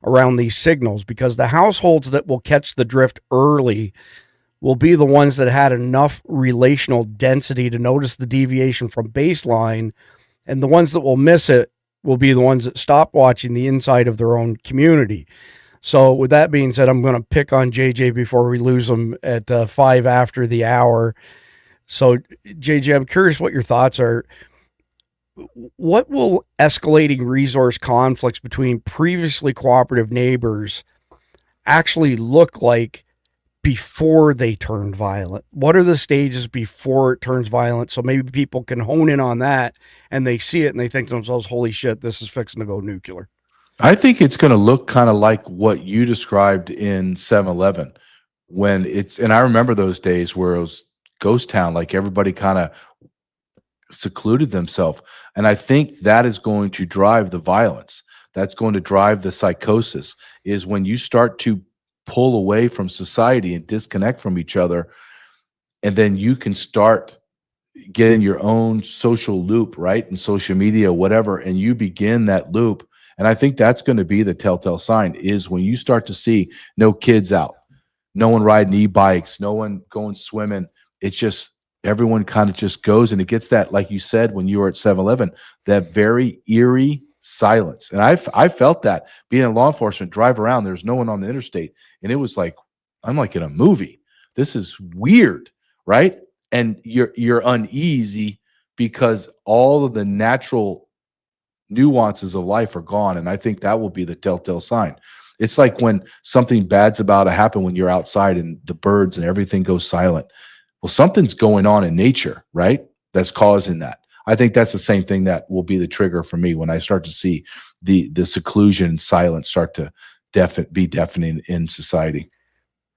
around these signals, because the households that will catch the drift early will be the ones that had enough relational density to notice the deviation from baseline, and the ones that will miss it will be the ones that stop watching the inside of their own community. So with that being said, I'm going to pick on JJ before we lose him at 5 after the hour. So JJ, I'm curious what your thoughts are. What will escalating resource conflicts between previously cooperative neighbors actually look like before they turn violent? What are the stages before it turns violent? So maybe people can hone in on that, and they see it and they think to themselves, holy shit, this is fixing to go nuclear. I think it's going to look kind of like what you described in 7-Eleven, when and I remember those days where it was ghost town, like everybody kind of secluded themselves. And I think that is going to drive the violence. That's going to drive the psychosis, is when you start to pull away from society and disconnect from each other. and then you can start getting your own social loop, right? And social media, whatever, and you begin that loop. And I think that's going to be the telltale sign is when you start to see no kids out, no one riding e-bikes, no one going swimming. It's just everyone kind of just goes, and it gets that, like you said, when you were at 7-Eleven, that very eerie silence. And I felt that being in law enforcement, drive around, there's no one on the interstate. And it was like, I'm like in a movie. This is weird, right? And you're uneasy because all of the natural nuances of life are gone. And I think that will be the telltale sign. It's like when something bad's about to happen when you're outside and the birds and everything goes silent. Well, something's going on in nature, right? That's causing that. I think that's the same thing that will be the trigger for me when I start to see the seclusion and silence start to be deafening in society.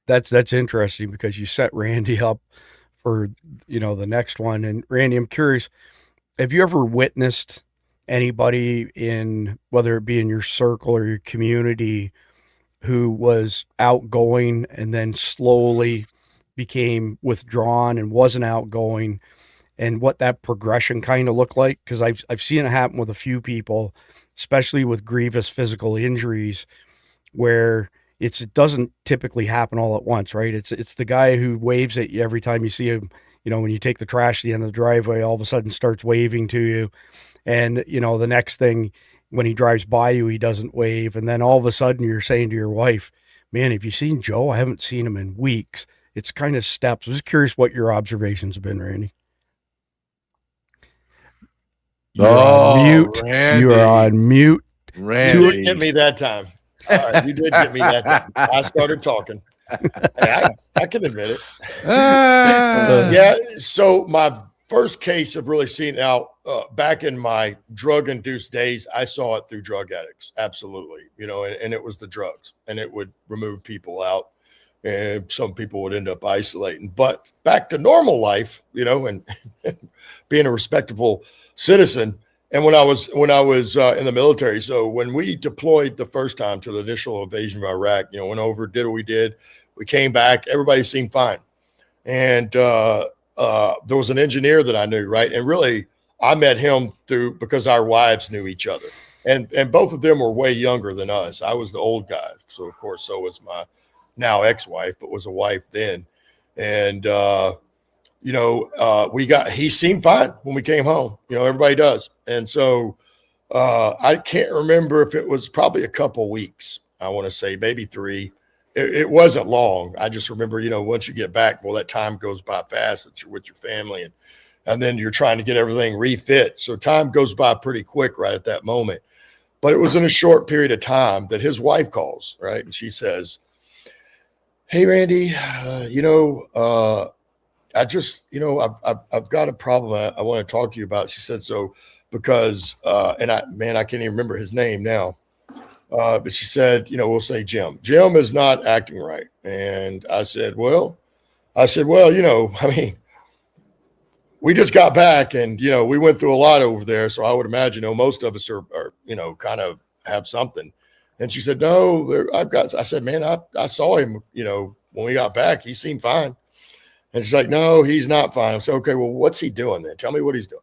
That's interesting because you set Randy up for, the next one. And Randy, I'm curious, have you ever witnessed anybody in, whether it be in your circle or your community, who was outgoing and then slowly became withdrawn and wasn't outgoing, and what that progression kind of looked like? Because I've seen it happen with a few people, especially with grievous physical injuries, where it doesn't typically happen all at once, right? It's the guy who waves at you every time you see him, when you take the trash at the end of the driveway, all of a sudden starts waving to you. And, the next thing, when he drives by you, he doesn't wave. And then all of a sudden you're saying to your wife, man, have you seen Joe? I haven't seen him in weeks. It's kind of steps. I was curious what your observations have been, Randy. You're on mute. Randy. You are on mute. Randy. You did get me that time. All right, you did get me that time. I started talking. Hey, I can admit it. Yeah. So my first case of really seeing out back in my drug-induced days, I saw it through drug addicts. Absolutely. And it was the drugs, and it would remove people out, and some people would end up isolating. But back to normal life, and being a respectable citizen. And when I was in the military, so when we deployed the first time to the initial invasion of Iraq, went over, did what we did, we came back, everybody seemed fine. And there was an engineer that I knew, right? And really, I met him because our wives knew each other, and both of them were way younger than us. I was the old guy, so of course, so was my now ex-wife, but was a wife then. And he seemed fine when we came home. Everybody does. And so I can't remember if it was probably a couple weeks. I want to say maybe 3. It wasn't long. I just remember, once you get back, well, that time goes by fast that you're with your family, and then you're trying to get everything refit. So time goes by pretty quick right at that moment. But it was in a short period of time that his wife calls, right? And she says, hey, Randy, I just, I've got a problem I want to talk to you about. She said, so because, I can't even remember his name now. But she said, we'll say Jim. Jim is not acting right. And I said, well, we just got back and, we went through a lot over there. So I would imagine, most of us are kind of have something. And she said, no, I said, man, I saw him, when we got back, he seemed fine. And she's like, no, he's not fine. I said, okay, well, what's he doing then? Tell me what he's doing.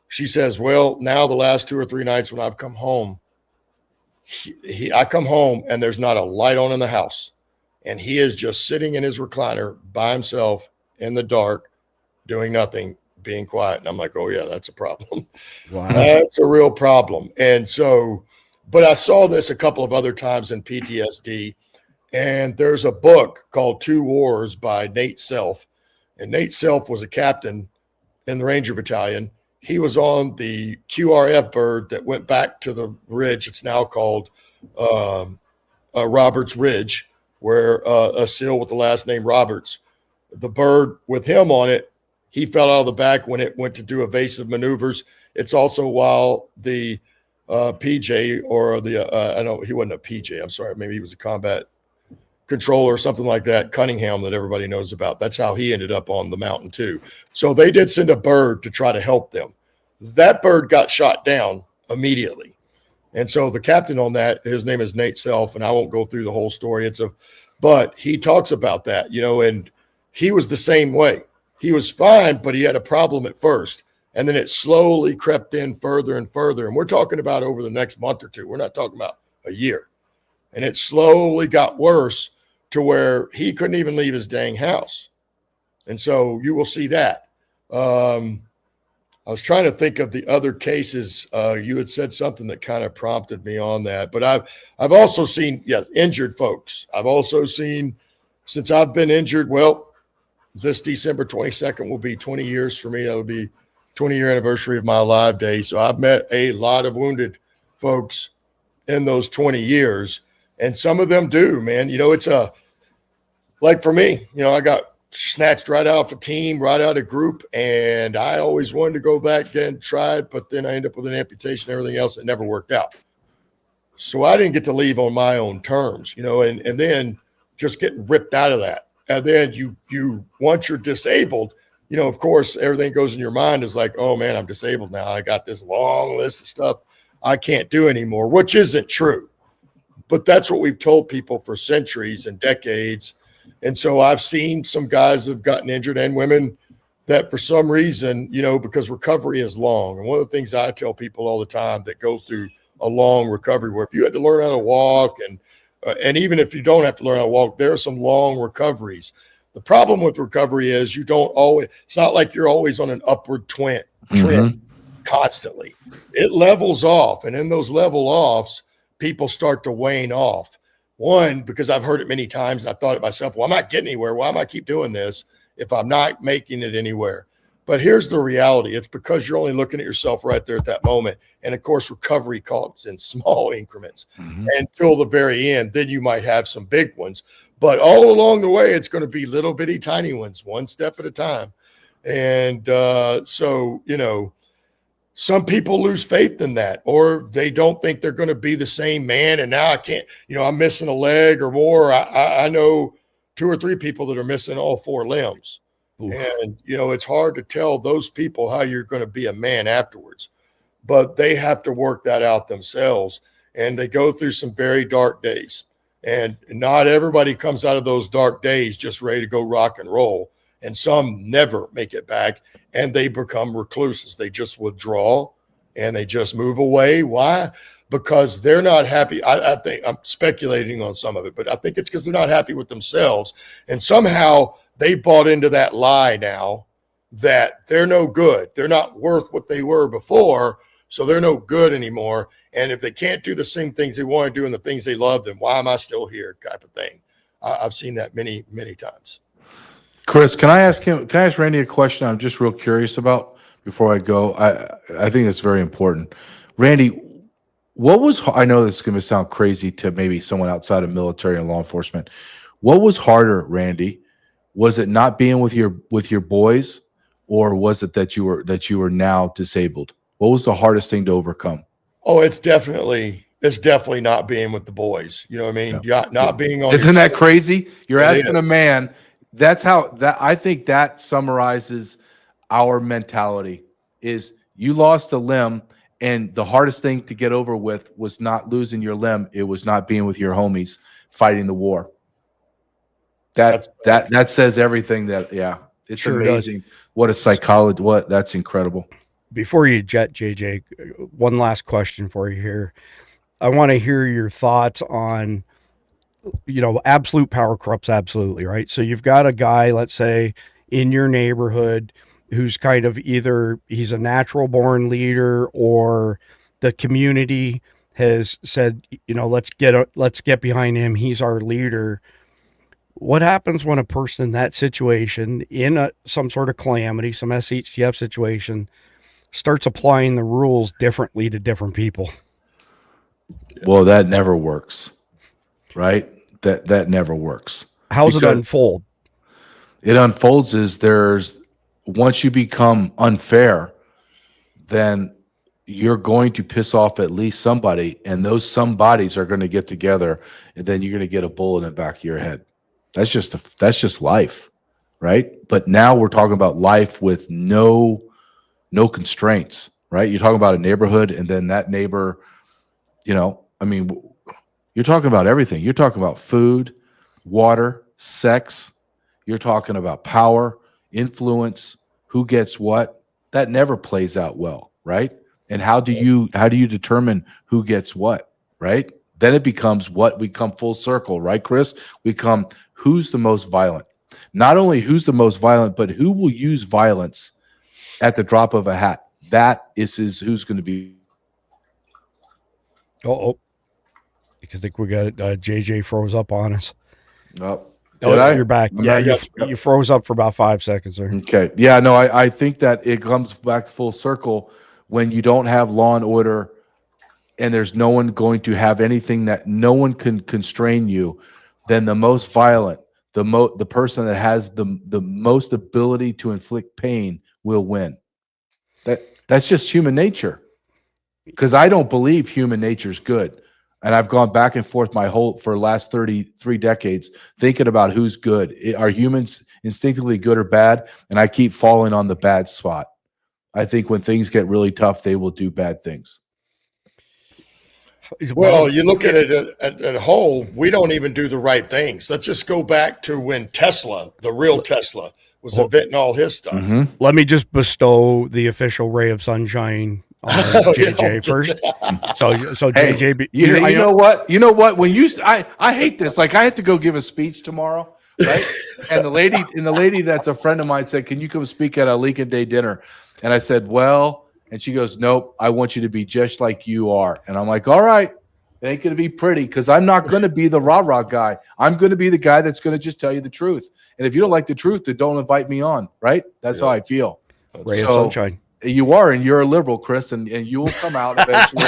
She says, well, now the last 2 or 3 nights when I've come home, I come home and there's not a light on in the house. And he is just sitting in his recliner by himself in the dark, doing nothing, being quiet. And I'm like, oh yeah, that's a problem. Wow. That's a real problem. And so, but I saw this a couple of other times in PTSD. And there's a book called 2 Wars by Nate Self. And Nate Self was a captain in the Ranger Battalion. He was on the QRF bird that went back to the ridge. It's now called Roberts Ridge, where a SEAL with the last name Roberts, the bird with him on it, he fell out of the back when it went to do evasive maneuvers. It's also while the PJ or he wasn't a PJ. I'm sorry. Maybe he was a combat controller or something like that, Cunningham, that everybody knows about. That's how he ended up on the mountain too. So they did send a bird to try to help them. That bird got shot down immediately. And so the captain on that, his name is Nate Self, and I won't go through the whole story. But he talks about that, and he was the same way. he was fine, but he had a problem at first. And then it slowly crept in further and further. And we're talking about over the next month or two. We're not talking about a year. And it slowly got worse to where he couldn't even leave his dang house. And so you will see that. I was trying to think of the other cases. You had said something that kind of prompted me on that. But I've also seen, yes, injured folks. I've also seen, since I've been injured, well, this December 22nd will be 20 years for me. That'll be 20-year anniversary of my Alive Day. So I've met a lot of wounded folks in those 20 years. And some of them do, man. You know, it's like for me, you know, I got snatched right out of a team, right out of group, and I always wanted to go back and try it, but then I ended up with an amputation and everything else that never worked out. So I didn't get to leave on my own terms, you know, and then just getting ripped out of that. And then you once you're disabled, you know, of course, everything goes in your mind is like, oh man, I'm disabled now. I got this long list of stuff I can't do anymore, which isn't true. But that's what we've told people for centuries and decades. And so I've seen some guys have gotten injured and women that for some reason, you know, because recovery is long. And one of the things I tell people all the time that go through a long recovery, where if you had to learn how to walk and even if you don't have to learn how to walk, there are some long recoveries. The problem with recovery is you don't always, it's not like you're always on an upward trend constantly. It levels off. And in those level offs, people start to wane off. One, because I've heard it many times and I thought to myself, well, I'm not getting anywhere. Why am I keep doing this if I'm not making it anywhere? But here's the reality. It's because you're only looking at yourself right there at that moment. And of course, recovery comes in small increments until the very end. Then you might have some big ones. But all along the way, it's going to be little bitty tiny ones, one step at a time. And so, you know, some people lose faith in that, or they don't think they're going to be the same man. And now I can't, you know, I'm missing a leg or more. I know 2 or 3 people that are missing all 4 limbs. Oof. And, you know, it's hard to tell those people how you're going to be a man afterwards, but they have to work that out themselves. And they go through some very dark days. And not everybody comes out of those dark days just ready to go rock and roll. And some never make it back, and they become recluses. They just withdraw and they just move away. Why? Because they're not happy. I think I'm speculating on some of it, but I think it's because they're not happy with themselves. And somehow they bought into that lie now that they're no good. They're not worth what they were before, so they're no good anymore. And if they can't do the same things they want to do and the things they love, then why am I still here? Type of thing. I've seen that many, many times. Chris, can I ask Randy a question I'm just real curious about before I go? I think it's very important. Randy, I know this is going to sound crazy to maybe someone outside of military and law enforcement. What was harder, Randy? Was it not being with your boys, or was it that you were now disabled? What was the hardest thing to overcome? Oh, it's definitely not being with the boys. You know what I mean? Yeah. Not being on. Isn't that crazy? You're asking a man. I think that summarizes our mentality is you lost a limb, and the hardest thing to get over with was not losing your limb. It was not being with your homies fighting the war. That says everything. It's sure amazing. What a psychology. That's incredible. Before you jet, JJ, one last question for you here. I want to hear your thoughts on, you know, absolute power corrupts absolutely, right? So you've got a guy, let's say, in your neighborhood who's kind of either he's a natural born leader or the community has said, you know, let's get behind him. He's our leader. What happens when a person in that situation, in some sort of calamity, some SHTF situation, starts applying the rules differently to different people? Well, that never works, right? That never works. How does it unfold? It unfolds once you become unfair, then you're going to piss off at least somebody, and those somebodies are going to get together, and then you're going to get a bullet in the back of your head. That's just life, right? But now we're talking about life with no constraints, right? You're talking about a neighborhood, and then that neighbor, you know, I mean, you're talking about everything. You're talking about food, water, sex. You're talking about power. influence, who gets what, that never plays out well, right? And how do you determine who gets what, right? Then it becomes what we come full circle, right, Chris? We come who's the most violent. Not only who's the most violent, but who will use violence at the drop of a hat. That is who's going to be. Oh, I think we got it. JJ froze up on us. Oh, you're back. You froze up for about 5 seconds there. Okay. Yeah, no, I think that it comes back full circle when you don't have law and order and there's no one going to have anything, that no one can constrain you. Then the most violent, the person that has the most ability to inflict pain will win. That's just human nature. Because I don't believe human nature is good. And I've gone back and forth for the last 33 decades thinking about who's good. Are humans instinctively good or bad? And I keep falling on the bad spot. I think when things get really tough, they will do bad things. Well, you look at it at a whole, we don't even do the right things. Let's just go back to when Tesla, the real Tesla, was inventing all his stuff. Mm-hmm. Let me just bestow the official ray of sunshine on JJ first. So Hey, JJ, you know what? When I hate this. Like, I have to go give a speech tomorrow, right? and the lady that's a friend of mine said, "Can you come speak at a Lincoln Day dinner?" And I said, "Well," and she goes, "Nope, I want you to be just like you are." And I'm like, "All right, it ain't gonna be pretty, because I'm not gonna be the rah-rah guy. I'm gonna be the guy that's gonna just tell you the truth. And if you don't like the truth, then don't invite me on." Right? That's how I feel. Ray of sunshine. You are, and you're a liberal, Chris, and you will come out eventually.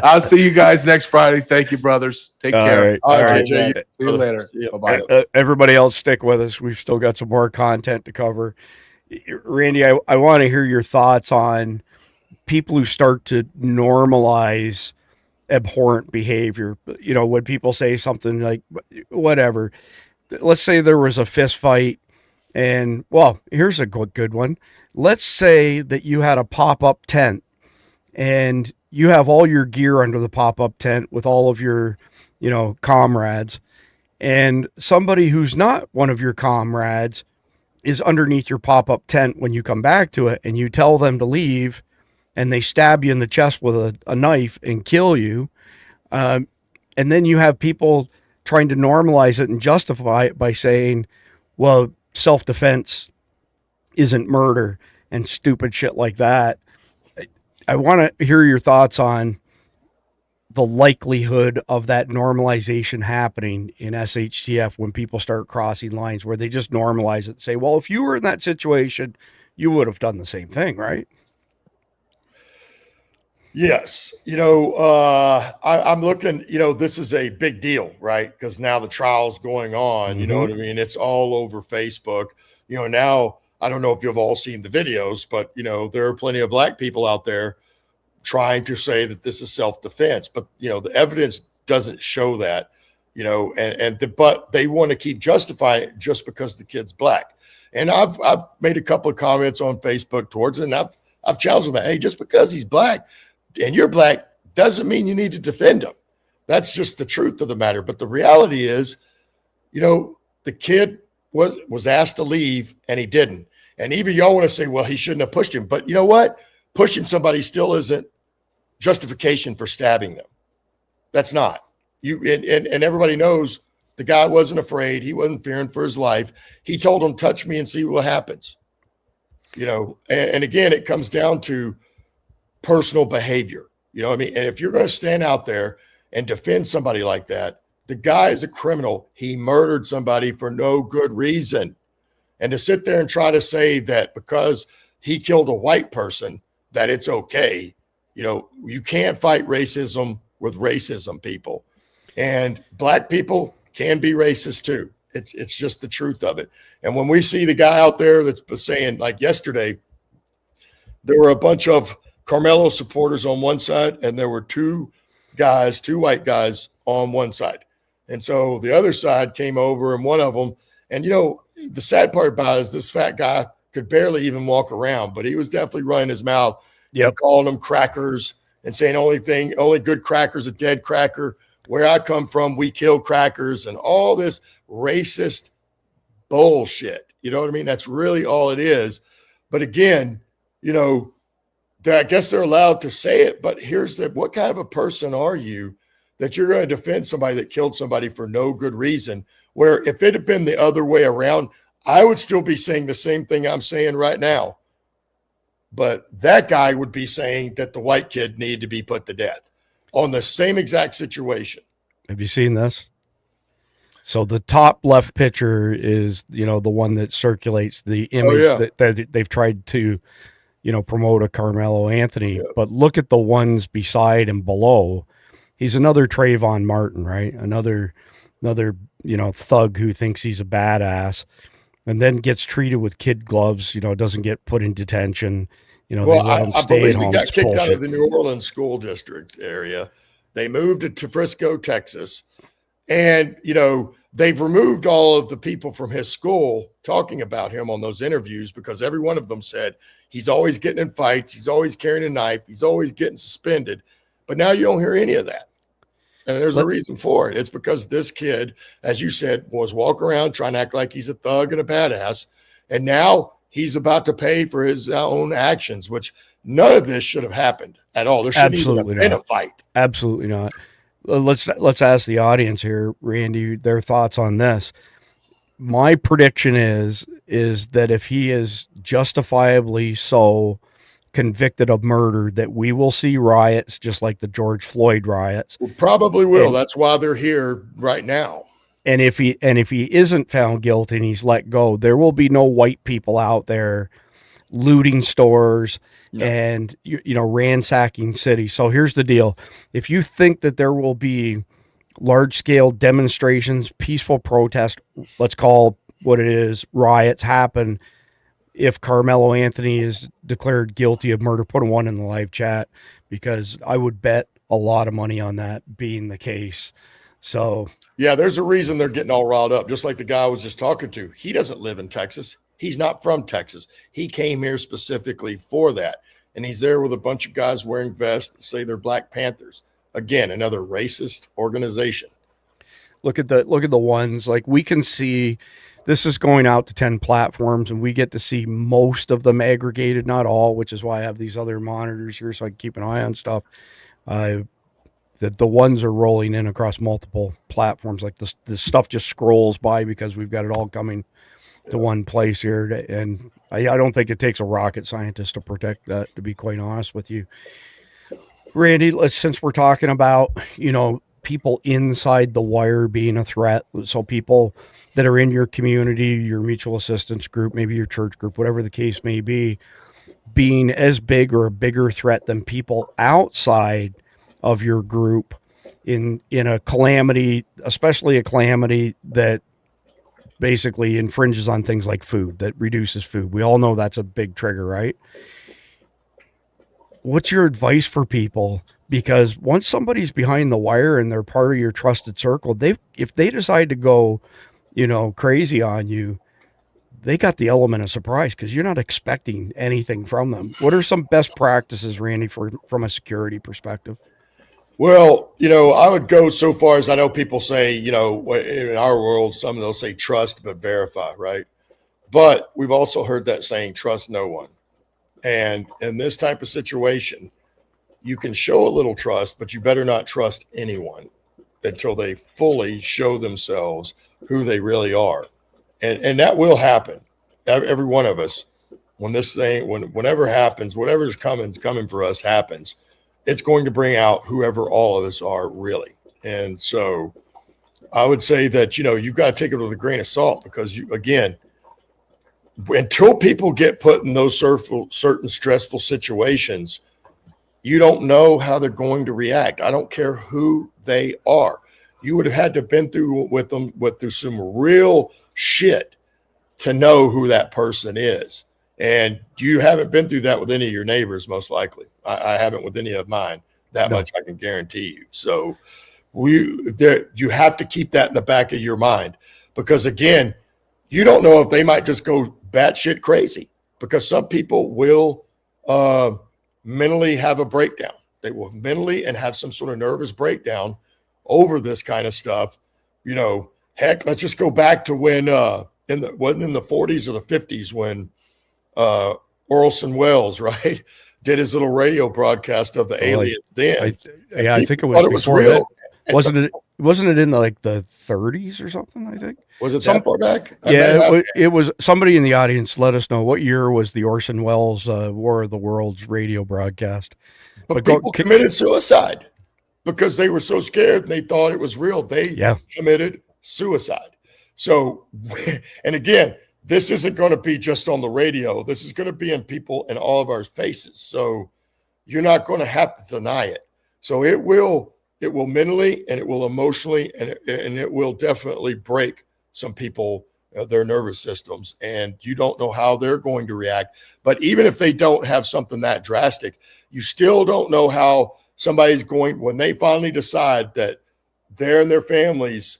I'll see you guys next Friday. Thank you, brothers. Take care. All right, JJ. see you later. Yep. Bye-bye. Everybody else, stick with us. We've still got some more content to cover. Randy, I want to hear your thoughts on people who start to normalize abhorrent behavior. You know, when people say something like, whatever, let's say there was a fist fight. And, well, here's a good one. Let's say that you had a pop-up tent and you have all your gear under the pop-up tent with all of your, comrades. And somebody who's not one of your comrades is underneath your pop-up tent when you come back to it, and you tell them to leave, and they stab you in the chest with a knife and kill you. And then you have people trying to normalize it and justify it by saying, well, self-defense isn't murder and stupid shit like that. I want to hear your thoughts on the likelihood of that normalization happening in SHTF when people start crossing lines, where they just normalize it and say, well, if you were in that situation, you would have done the same thing, right? Yes. I'm looking, this is a big deal, right? Because now the trial's going on, you know what I mean? It's all over Facebook. Now, I don't know if you've all seen the videos, but, there are plenty of black people out there trying to say that this is self-defense. But, the evidence doesn't show that, but they want to keep justifying it just because the kid's black. And I've made a couple of comments on Facebook towards it, and I've challenged them, hey, just because he's black and you're black doesn't mean you need to defend him. That's just the truth of the matter. But the reality is, the kid was asked to leave and he didn't. And even y'all want to say, well, he shouldn't have pushed him. But you know what? Pushing somebody still isn't justification for stabbing them. That's not. And everybody knows the guy wasn't afraid. He wasn't fearing for his life. He told him, touch me and see what happens. And again, it comes down to personal behavior. You know what I mean? And if you're going to stand out there and defend somebody like that, the guy is a criminal. He murdered somebody for no good reason. And to sit there and try to say that because he killed a white person, that it's okay. You can't fight racism with racism, people. And black people can be racist too. It's just the truth of it. And when we see the guy out there that's saying, like yesterday, there were a bunch of Carmelo supporters on one side, and there were two white guys on one side. And so the other side came over, and one of them, and the sad part about it is this fat guy could barely even walk around, but he was definitely running his mouth, calling them crackers and saying only good cracker's a dead cracker. Where I come from, we kill crackers, and all this racist bullshit. You know what I mean? That's really all it is. But again, you know, I guess they're allowed to say it, but here's what kind of a person are you that you're going to defend somebody that killed somebody for no good reason? Where if it had been the other way around, I would still be saying the same thing I'm saying right now. But that guy would be saying that the white kid needed to be put to death on the same exact situation. Have you seen this? So the top left picture is, you know, the one that circulates the image that they've tried to, you know, promote a Carmelo Anthony. Yeah. But look at the ones beside and below. He's another Trayvon Martin, right? Another, you know, thug who thinks he's a badass and then gets treated with kid gloves, you know, doesn't get put in detention. You know, well, they let him stay at home. He got kicked out of the New Orleans school district area. They moved it to Frisco, Texas. And, you know, they've removed all of the people from his school talking about him on those interviews because every one of them said he's always getting in fights. He's always carrying a knife. He's always getting suspended. But now you don't hear any of that. And there's a reason for it. It's because this kid, as you said, was walking around trying to act like he's a thug and a badass. And now he's about to pay for his own actions, which none of this should have happened at all. There shouldn't even have been a fight. Absolutely not. Let's ask the audience here, Randy, their thoughts on this. My prediction is that if he is justifiably so convicted of murder, that we will see riots just like the George Floyd riots. We probably will. That's why they're here right now. And if he isn't found guilty and he's let go, there will be no white people out there looting stores and you know, ransacking cities. So here's the deal. If you think that there will be large scale demonstrations, peaceful protest, let's call what it is, riots happen, if Carmelo Anthony is declared guilty of murder, put a 1 in the live chat, because I would bet a lot of money on that being the case. So yeah, there's a reason they're getting all riled up. Just like the guy I was just talking to, he doesn't live in Texas. He's not from Texas. He came here specifically for that. And he's there with a bunch of guys wearing vests that say they're Black Panthers. Again, another racist organization. Look at the ones, like, we can see this is going out to 10 platforms and we get to see most of them aggregated, not all, which is why I have these other monitors here so I can keep an eye on stuff. That the ones are rolling in across multiple platforms. Like the stuff just scrolls by because we've got it all coming to one place here. And I don't think it takes a rocket scientist to protect that, to be quite honest with you. Randy, since we're talking about, you know, people inside the wire being a threat, so people that are in your community, your mutual assistance group, maybe your church group, whatever the case may be, being as big or a bigger threat than people outside of your group in a calamity, especially a calamity that basically infringes on things like food, that reduces food. We all know that's a big trigger, right? What's your advice for people? Because once somebody's behind the wire and they're part of your trusted circle, if they decide to go, you know, crazy on you, they got the element of surprise because you're not expecting anything from them. What are some best practices, Randy, from a security perspective? Well, you know, I would go so far as I know people say, you know, in our world, some of they'll say trust but verify, right? But we've also heard that saying, trust no one. And in this type of situation, you can show a little trust, but you better not trust anyone until they fully show themselves who they really are. And that will happen. Every one of us, when this thing, whenever happens, whatever's coming for us happens, it's going to bring out whoever all of us are really. And so I would say that, you know, you've got to take it with a grain of salt because again, until people get put in those certain stressful situations, you don't know how they're going to react. I don't care who they are. You would have had to have been through through some real shit to know who that person is. And you haven't been through that with any of your neighbors, most likely. I haven't with any of mine. That much I can guarantee you. So you have to keep that in the back of your mind because, again, you don't know if they might just go batshit crazy because some people will mentally have a breakdown. They will mentally and have some sort of nervous breakdown over this kind of stuff. You know, heck, let's just go back to when wasn't in the 40s or the 50s when Orson Welles, right, did his little radio broadcast of the aliens then. I think it thought was real. that. Wasn't it in like the 30s or something, I think? Was it that far back? It was. Somebody in the audience let us know what year was the Orson Welles War of the Worlds radio broadcast. But people committed suicide because they were so scared and they thought it was real. They committed suicide. So, and again, this isn't going to be just on the radio. This is going to be in people in all of our faces. So you're not going to have to deny it. So it will mentally and it will emotionally and it will definitely break some people, their nervous systems, and you don't know how they're going to react. But even if they don't have something that drastic, you still don't know how somebody's going, when they finally decide that their and their families'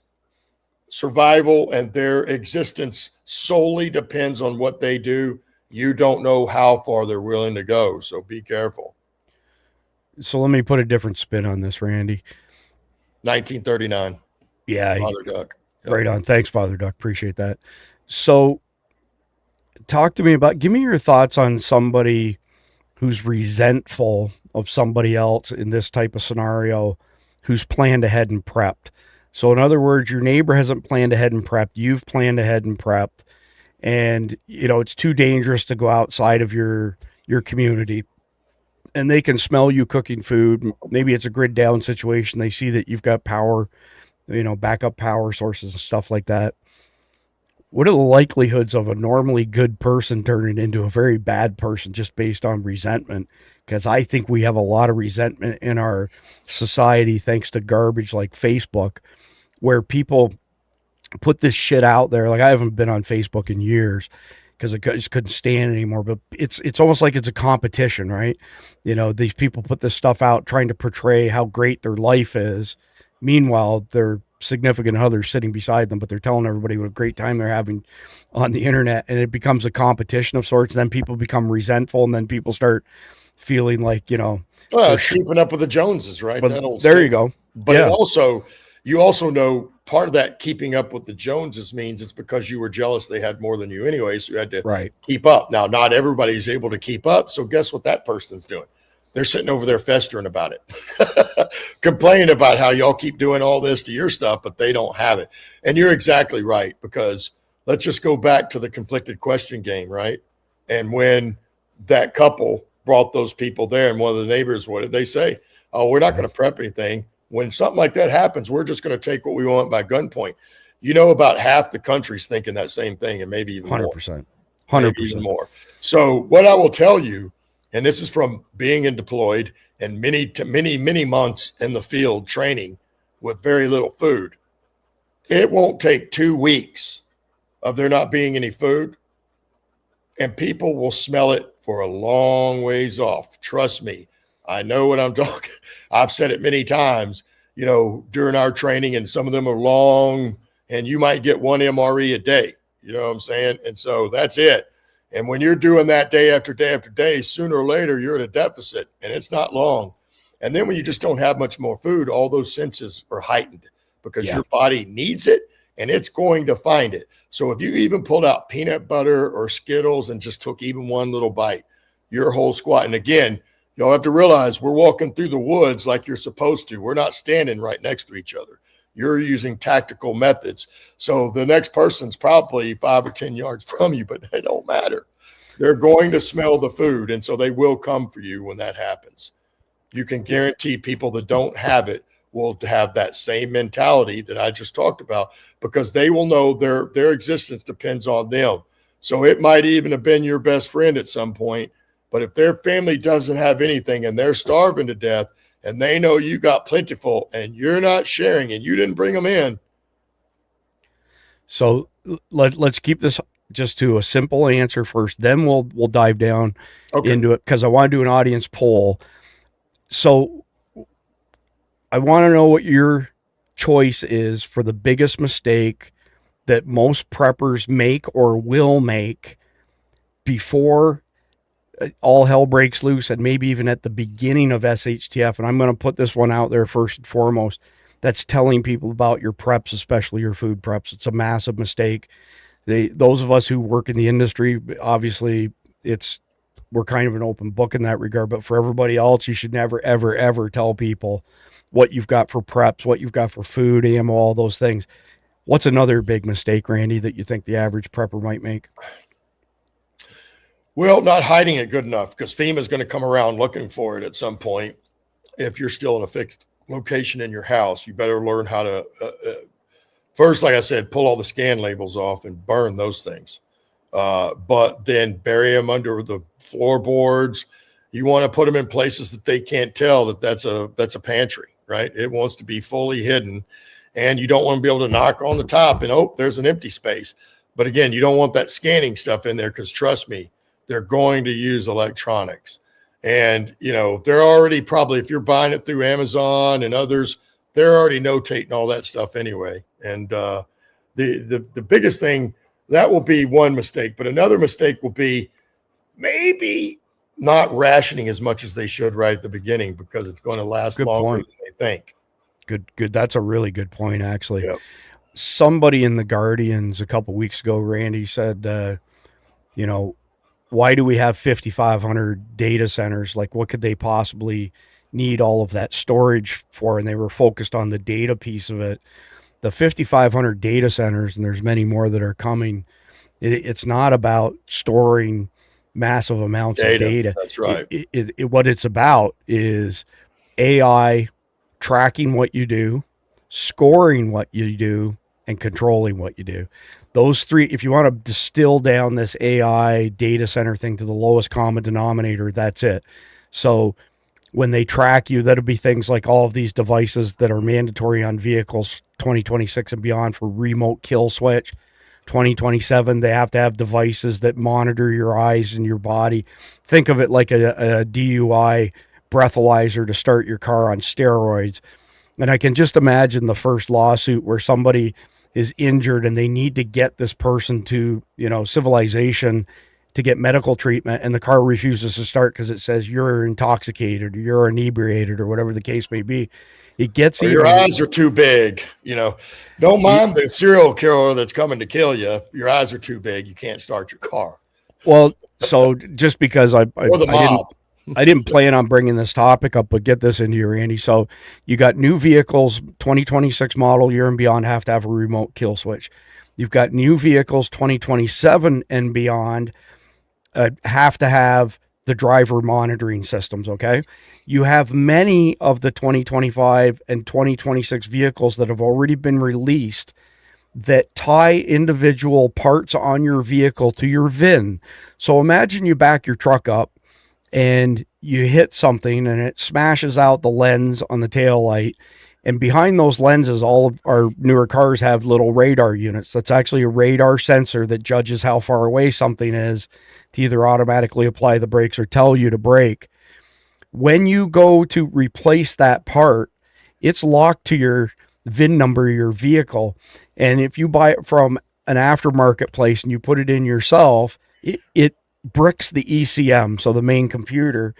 survival and their existence solely depends on what they do. You don't know how far they're willing to go. So be careful. So let me put a different spin on this, Randy. 1939. Yeah. Father Duck. Yep. Right on. Thanks, Father Duck. Appreciate that. So talk to me give me your thoughts on somebody who's resentful of somebody else in this type of scenario, who's planned ahead and prepped. So in other words, your neighbor hasn't planned ahead and prepped. You've planned ahead and prepped. And, it's too dangerous to go outside of your community. And they can smell you cooking food. Maybe it's a grid down situation. They see that you've got power, backup power sources and stuff like that. What are the likelihoods of a normally good person turning into a very bad person just based on resentment? Because I think we have a lot of resentment in our society thanks to garbage like Facebook, where people put this shit out there. Like, I haven't been on Facebook in years because I just couldn't stand it anymore. But it's almost like it's a competition, right? These people put this stuff out trying to portray how great their life is. Meanwhile, their significant others sitting beside them, but they're telling everybody what a great time they're having on the internet, and it becomes a competition of sorts. And then people become resentful, and then people start feeling like, keeping up with the Joneses, right? But there you go. But you also know part of that keeping up with the Joneses means it's because you were jealous they had more than you anyway, so you had to keep up. Now, not everybody's able to keep up, so guess what that person's doing? They're sitting over there festering about it, complaining about how y'all keep doing all this to your stuff, but they don't have it. And you're exactly right, because let's just go back to the conflicted question game, right? And when that couple brought those people there and one of the neighbors, what did they say? Oh, we're not going to prep anything. When something like that happens, we're just going to take what we want by gunpoint. About half the country's thinking that same thing, and maybe even 100%. 100%. Maybe even more. So what I will tell you, and this is from being deployed and many months in the field training with very little food, it won't take 2 weeks of there not being any food, and people will smell it for a long ways off. Trust me, I know what I'm talking. I've said it many times, during our training, and some of them are long, and you might get 1 MRE a day. You know what I'm saying? And so that's it. And when you're doing that day after day after day, sooner or later, you're at a deficit, and it's not long. And then when you just don't have much more food, all those senses are heightened because your body needs it, and it's going to find it. So if you even pulled out peanut butter or Skittles and just took even one little bite, your whole squat. And again, y'all have to realize we're walking through the woods like you're supposed to. We're not standing right next to each other. You're using tactical methods. So the next person's probably 5 or 10 yards from you, but they don't matter. They're going to smell the food, and so they will come for you when that happens. You can guarantee people that don't have it will have that same mentality that I just talked about, because they will know their existence depends on them. So it might even have been your best friend at some point, but if their family doesn't have anything and they're starving to death, and they know you got plentiful and you're not sharing and you didn't bring them in. So let's keep this just to a simple answer first. Then we'll dive down into it, because I want to do an audience poll. So I want to know what your choice is for the biggest mistake that most preppers make or will make before all hell breaks loose, and maybe even at the beginning of SHTF. And I'm going to put this one out there first and foremost. That's telling people about your preps, especially your food preps. It's a massive mistake. those of us who work in the industry, obviously we're kind of an open book in that regard, but for everybody else, you should never, ever, ever tell people what you've got for preps, what you've got for food, ammo, all those things. What's another big mistake, Randy, that you think the average prepper might make? Well, not hiding it good enough, because FEMA is going to come around looking for it at some point. If you're still in a fixed location in your house, you better learn how to first, like I said, pull all the scan labels off and burn those things. But then bury them under the floorboards. You want to put them in places that they can't tell that's a pantry, right? It wants to be fully hidden, and you don't want to be able to knock on the top and, oh, there's an empty space. But again, you don't want that scanning stuff in there, because trust me, they're going to use electronics. And, they're already probably, if you're buying it through Amazon and others, they're already notating all that stuff anyway. And the biggest thing, that will be one mistake. But another mistake will be maybe not rationing as much as they should right at the beginning, because it's going to last longer than they think. Good. That's a really good point, actually. Yep. Somebody in the Guardians a couple weeks ago, Randy, said, why do we have 5,500 data centers? Like, what could they possibly need all of that storage for? And they were focused on the data piece of it. The 5,500 data centers, and there's many more that are coming, it's not about storing massive amounts of data. That's right. What it's about is AI tracking what you do, scoring what you do, and controlling what you do. Those three, if you want to distill down this AI data center thing to the lowest common denominator, that's it. So when they track you, that'll be things like all of these devices that are mandatory on vehicles 2026 and beyond for remote kill switch. 2027, they have to have devices that monitor your eyes and your body. Think of it like a DUI breathalyzer to start your car on steroids. And I can just imagine the first lawsuit where somebody is injured and they need to get this person to, civilization to get medical treatment, and the car refuses to start because it says you're intoxicated or you're inebriated or whatever the case may be. It gets your eyes are too big. Don't mind the serial killer that's coming to kill you. Your eyes are too big. You can't start your car. Well, so just because I didn't plan on bringing this topic up, but get this into you, Randy. So you got new vehicles, 2026 model year and beyond, have to have a remote kill switch. You've got new vehicles, 2027 and beyond, have to have the driver monitoring systems, okay? You have many of the 2025 and 2026 vehicles that have already been released that tie individual parts on your vehicle to your VIN. So imagine you back your truck up and you hit something and it smashes out the lens on the tail light. And behind those lenses, all of our newer cars have little radar units. That's actually a radar sensor that judges how far away something is to either automatically apply the brakes or tell you to brake. When you go to replace that part, it's locked to your VIN number of your vehicle. And if you buy it from an aftermarket place and you put it in yourself, it bricks the ECM, so the main computer,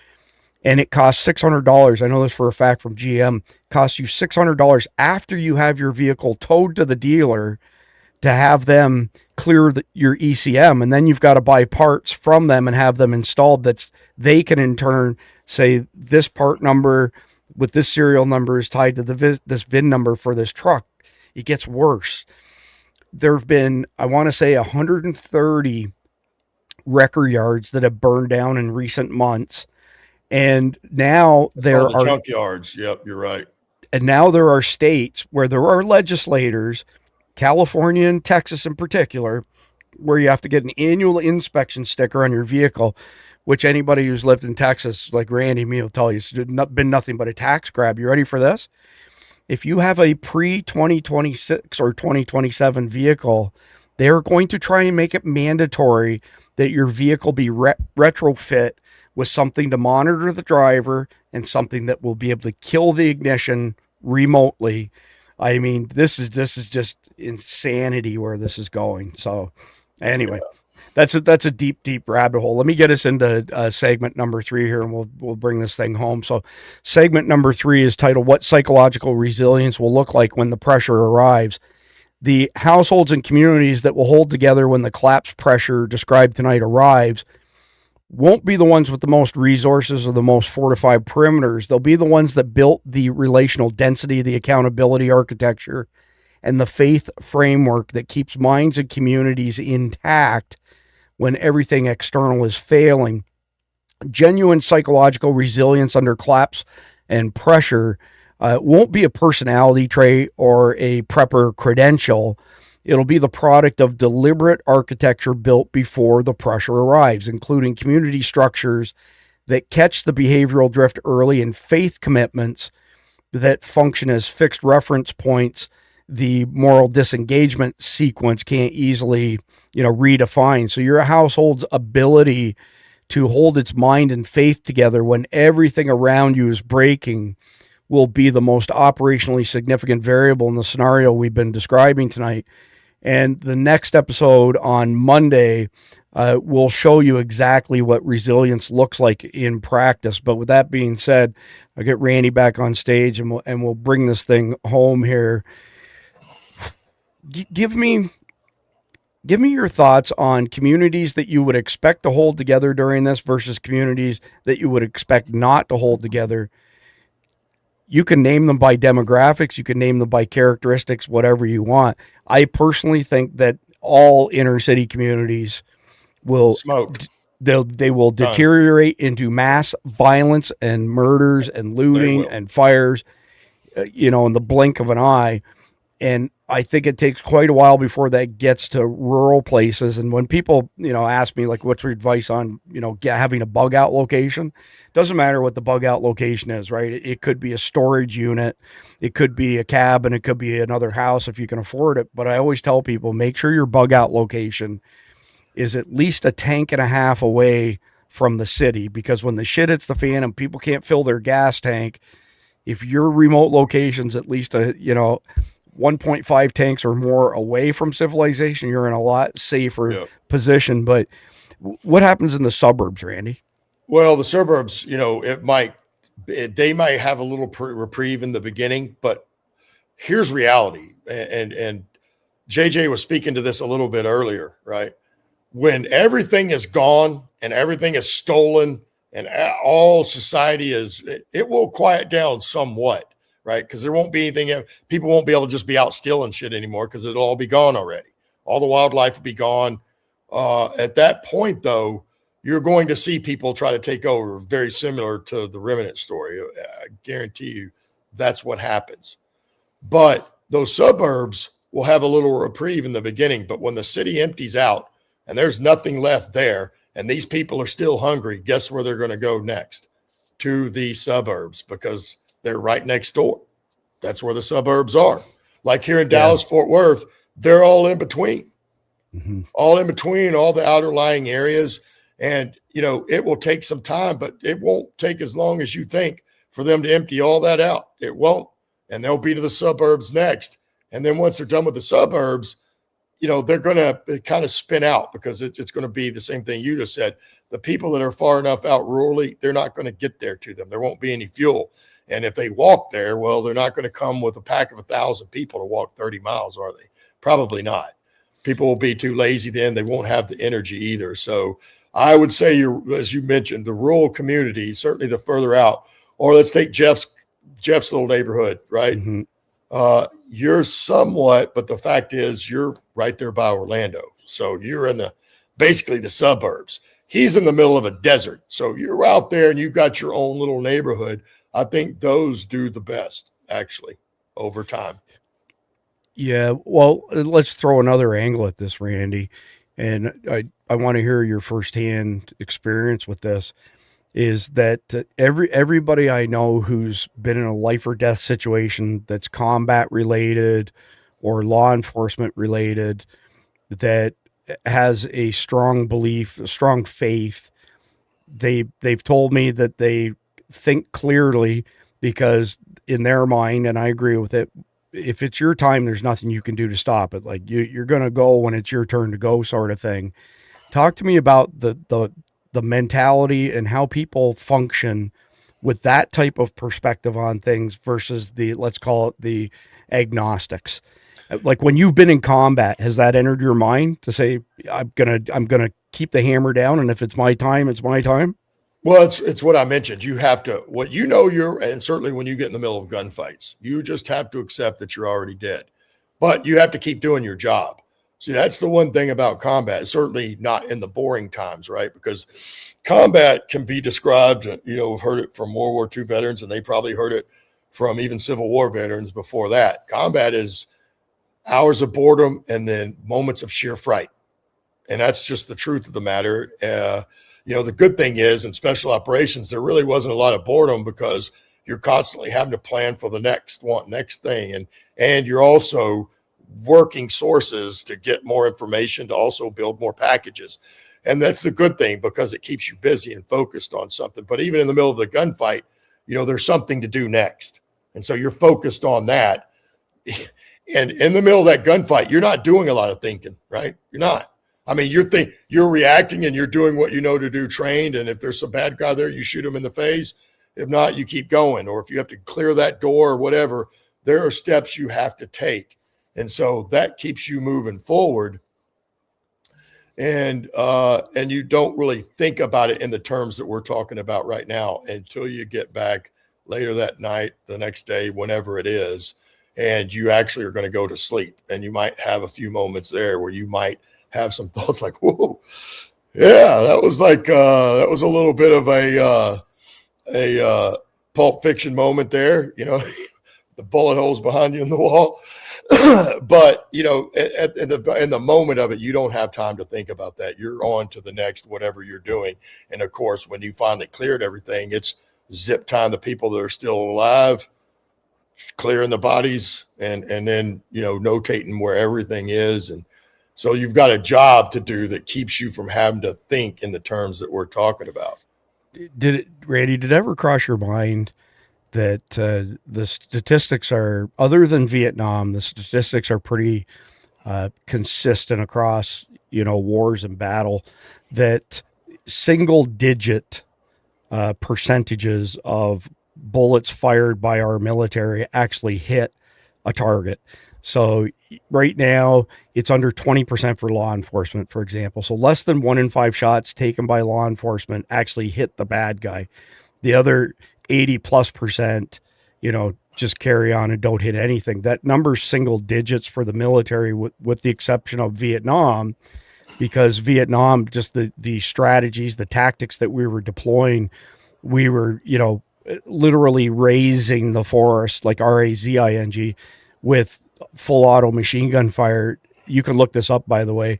and it costs $600. I know this for a fact from GM. Costs you $600 after you have your vehicle towed to the dealer to have them clear your ECM, and then you've got to buy parts from them and have them installed. That's they can in turn say this part number with this serial number is tied to this VIN number for this truck. It gets worse. There have been, I want to say, 130 wrecker yards that have burned down in recent months. And now there are junkyards. Yep, you're right. And now there are states where there are legislators, California and Texas in particular, where you have to get an annual inspection sticker on your vehicle, which anybody who's lived in Texas, like Randy, me, will tell you, it's been nothing but a tax grab. You ready for this? If you have a pre-2026 or 2027 vehicle, they're going to try and make it mandatory that your vehicle be retrofit with something to monitor the driver and something that will be able to kill the ignition remotely. I mean, this is just insanity where this is going. So anyway, that's a deep rabbit hole. Let me get us into segment number 3 here, and we'll bring this thing home. So segment number 3 is titled "What Psychological Resilience Will Look Like When the Pressure Arrives." The households and communities that will hold together when the collapse pressure described tonight arrives won't be the ones with the most resources or the most fortified perimeters. They'll be the ones that built the relational density, the accountability architecture, and the faith framework that keeps minds and communities intact when everything external is failing. Genuine psychological resilience under collapse and pressure won't be a personality trait or a prepper credential. It'll be the product of deliberate architecture built before the pressure arrives, including community structures that catch the behavioral drift early and faith commitments that function as fixed reference points the moral disengagement sequence can't easily, redefine. So your household's ability to hold its mind and faith together when everything around you is breaking will be the most operationally significant variable in the scenario we've been describing tonight. And the next episode on Monday will show you exactly what resilience looks like in practice. But with that being said, I'll get Randy back on stage and we'll bring this thing home here. Give me your thoughts on communities that you would expect to hold together during this versus communities that you would expect not to hold together. You can name them by demographics. You can name them by characteristics, whatever you want. I personally think that all inner city communities will smoked. They will deteriorate into mass violence and murders and looting and fires, in the blink of an eye. And I think it takes quite a while before that gets to rural places. And when people, ask me, like, what's your advice on, having a bug out location? Doesn't matter what the bug out location is, right? It could be a storage unit. It could be a cabin. It could be another house if you can afford it. But I always tell people, make sure your bug out location is at least a tank and a half away from the city, because when the shit hits the fan and people can't fill their gas tank, if your remote location's at least 1.5 tanks or more away from civilization, you're in a lot safer position. But what happens in the suburbs, Randy? Well, the suburbs, they might have a little reprieve in the beginning, but here's reality. And JJ was speaking to this a little bit earlier, right? When everything is gone and everything is stolen and all society it will quiet down somewhat. Right? Because there won't be anything, people won't be able to just be out stealing shit anymore because it'll all be gone already. All the wildlife will be gone. At that point, though, you're going to see people try to take over, very similar to the remnant story. I guarantee you that's what happens. But those suburbs will have a little reprieve in the beginning. But when the city empties out and there's nothing left there and these people are still hungry, guess where they're going to go next? To the suburbs, because they're right next door. That's where the suburbs are. Like here in Dallas, Fort Worth, they're all in between. All in between, all the outer lying areas. And, it will take some time, but it won't take as long as you think for them to empty all that out. It won't. And they'll be to the suburbs next. And then once they're done with the suburbs, they're going to kind of spin out, because it's going to be the same thing you just said. The people that are far enough out rurally, they're not going to get there to them. There won't be any fuel. And if they walk there, well, they're not going to come with a pack of 1,000 people to walk 30 miles, are they? Probably not. People will be too lazy then. They won't have the energy either. So I would say, as you mentioned, the rural communities, certainly the further out, or let's take Jeff's little neighborhood, right? You're somewhat, but the fact is you're right there by Orlando. So you're in basically the suburbs. He's in the middle of a desert. So you're out there and you've got your own little neighborhood. I think those do the best, actually, over time. Yeah, well, let's throw another angle at this, Randy. And I want to hear your firsthand experience with this, is that everybody I know who's been in a life or death situation that's combat related or law enforcement related, that has a strong belief, a strong faith, they've told me that they think clearly, because in their mind, and I agree with it, if it's your time, there's nothing you can do to stop it. Like you're going to go when it's your turn to go, sort of thing. Talk to me about the mentality and how people function with that type of perspective on things versus let's call it the agnostics. Like when you've been in combat, has that entered your mind to say, I'm gonna keep the hammer down, and if it's my time, it's my time? Well, it's what I mentioned. You have to, what you know, and certainly when you get in the middle of gunfights, you just have to accept that you're already dead, but you have to keep doing your job. See, that's the one thing about combat, certainly not in the boring times, right? Because combat can be described, we've heard it from World War II veterans, and they probably heard it from even Civil War veterans before that. Combat is hours of boredom and then moments of sheer fright. And that's just the truth of the matter. The good thing is in special operations, there really wasn't a lot of boredom because you're constantly having to plan for the next thing. And you're also working sources to get more information to also build more packages. And that's the good thing because it keeps you busy and focused on something. But even in the middle of the gunfight, there's something to do next. And so you're focused on that. And in the middle of that gunfight, you're not doing a lot of thinking, right? You're not. I mean, you're reacting and you're doing what you know to do, trained. And if there's a bad guy there, you shoot him in the face. If not, you keep going. Or if you have to clear that door or whatever, there are steps you have to take. And so that keeps you moving forward. And you don't really think about it in the terms that we're talking about right now until you get back later that night, the next day, whenever it is, and you actually are going to go to sleep. And you might have a few moments there where you might have some thoughts like, whoa, yeah, that was a little bit of a Pulp Fiction moment there, the bullet holes behind you in the wall. But, in the moment of it, you don't have time to think about that. You're on to the next, whatever you're doing. And of course, when you finally cleared everything, it's zip time the people that are still alive, clearing the bodies, and then, notating where everything is. And so you've got a job to do that keeps you from having to think in the terms that we're talking about. Randy, did it ever cross your mind that the statistics are, other than Vietnam, the statistics are pretty consistent across, wars and battle, that single digit percentages of bullets fired by our military actually hit a target. So right now it's under 20% for law enforcement, for example. So less than 1 in 5 shots taken by law enforcement actually hit the bad guy. The other 80+%, just carry on and don't hit anything. That number's single digits for the military, with the exception of Vietnam, because Vietnam, just the strategies, the tactics that we were deploying, we were, literally raising the forest, like RAZING, with full auto machine gun fire. You can look this up, by the way.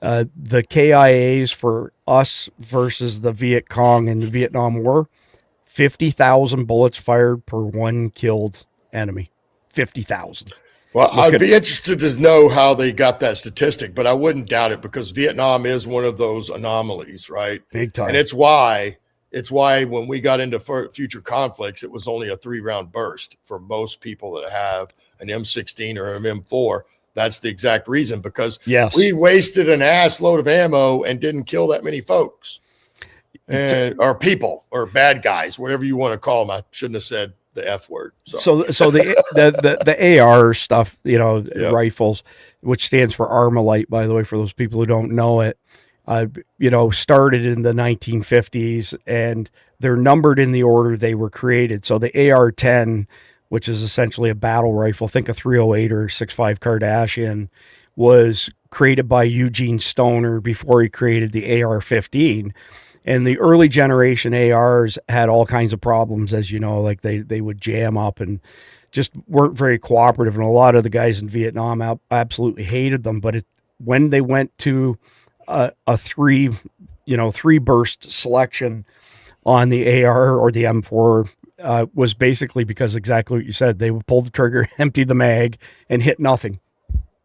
The KIAs for us versus the Viet Cong in the Vietnam War, 50,000 bullets fired per one killed enemy. 50,000. Well, I'd be interested to know how they got that statistic, but I wouldn't doubt it because Vietnam is one of those anomalies, right? Big time. And it's why when we got into future conflicts, it was only a 3-round burst for most people that have an M16 or an M4. That's the exact reason, because we wasted an ass load of ammo and didn't kill that many folks, or people, or bad guys, whatever you want to call them. I shouldn't have said the F word. So the AR stuff, rifles, which stands for Armalite, by the way, for those people who don't know it, started in the 1950s, and they're numbered in the order they were created. So the AR-10, which is essentially a battle rifle, think a 308 or 6.5 Kardashian, was created by Eugene Stoner before he created the AR-15. And the early generation ARs had all kinds of problems, as you know, like they would jam up and just weren't very cooperative. And a lot of the guys in Vietnam absolutely hated them. But when they went to a three burst selection on the AR or the M4, was basically because exactly what you said. They would pull the trigger, empty the mag, and hit nothing.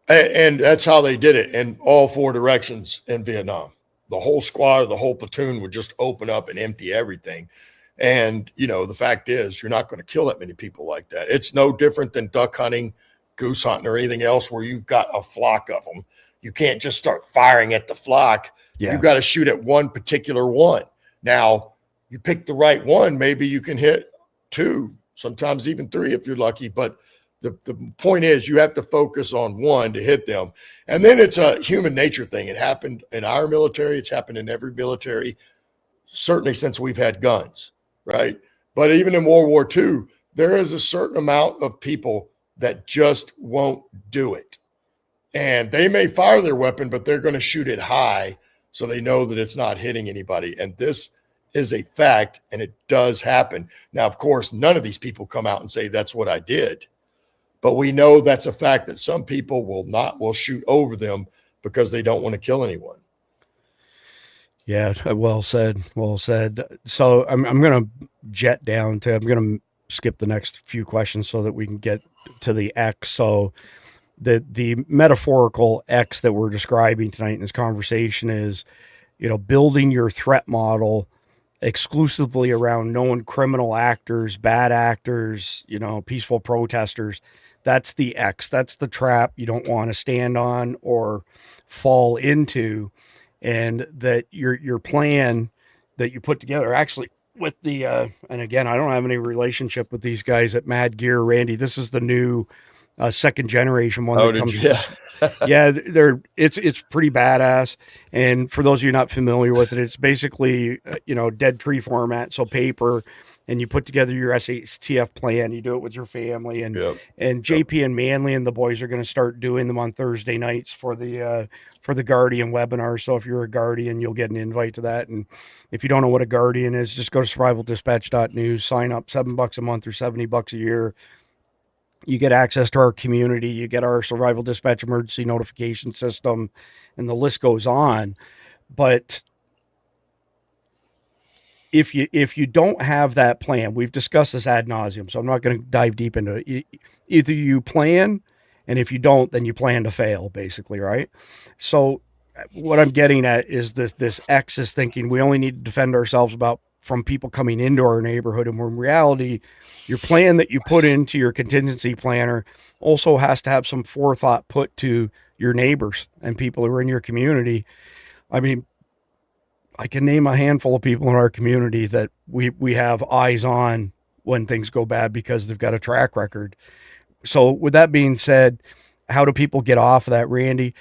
And that's how they did it in all 4 directions in Vietnam. The whole squad or the whole platoon would just open up and empty everything. And, the fact is, you're not going to kill that many people like that. It's no different than duck hunting, goose hunting, or anything else where you've got a flock of them. You can't just start firing at the flock. Yeah. You've got to shoot at one particular one. Now, you pick the right one, maybe you can hit 2, sometimes even 3 if you're lucky. But The point is you have to focus on one to hit them. And then it's a human nature thing. It happened in our military. It's happened in every military, certainly since we've had guns, right? But even in World War II, there is a certain amount of people that just won't do it. And they may fire their weapon, but they're going to shoot it high so they know that it's not hitting anybody. And this is a fact, and it does happen. Now, of course, none of these people come out and say that's what I did. But we know that's a fact that some people will shoot over them because they don't want to kill anyone. Yeah, well said. Well said. So I'm going to jet down to, I'm going to skip the next few questions so that we can get to the X. So the metaphorical X that we're describing tonight in this conversation is, building your threat model exclusively around known criminal actors, bad actors, peaceful protesters. That's the X. That's the trap you don't want to stand on or fall into. And that your plan that you put together, actually with the, and again, I don't have any relationship with these guys at Mad Gear, Randy. This is the new second generation one. Oh, that comes. Yeah, it's pretty badass. And for those of you not familiar with it, it's basically, dead tree format. So paper, and you put together your SHTF plan. You do it with your family, and JP and Manley and the boys are going to start doing them on Thursday nights for the Guardian webinar. So if you're a Guardian, you'll get an invite to that. And if you don't know what a Guardian is, just go to survivaldispatch.news, sign up, $7 a month or $70 a year. You get access to our community, you get our survival dispatch emergency notification system, and the list goes on. But if you don't have that plan, we've discussed this ad nauseum, so I'm not going to dive deep into it. Either you plan, and if you don't, then you plan to fail, basically, right? So what I'm getting at is this X is thinking we only need to defend ourselves from people coming into our neighborhood, and when in reality, your plan that you put into your contingency planner also has to have some forethought put to your neighbors and people who are in your community. I mean, I can name a handful of people in our community that we have eyes on when things go bad because they've got a track record. So with that being said, how do people get off of that, Randy?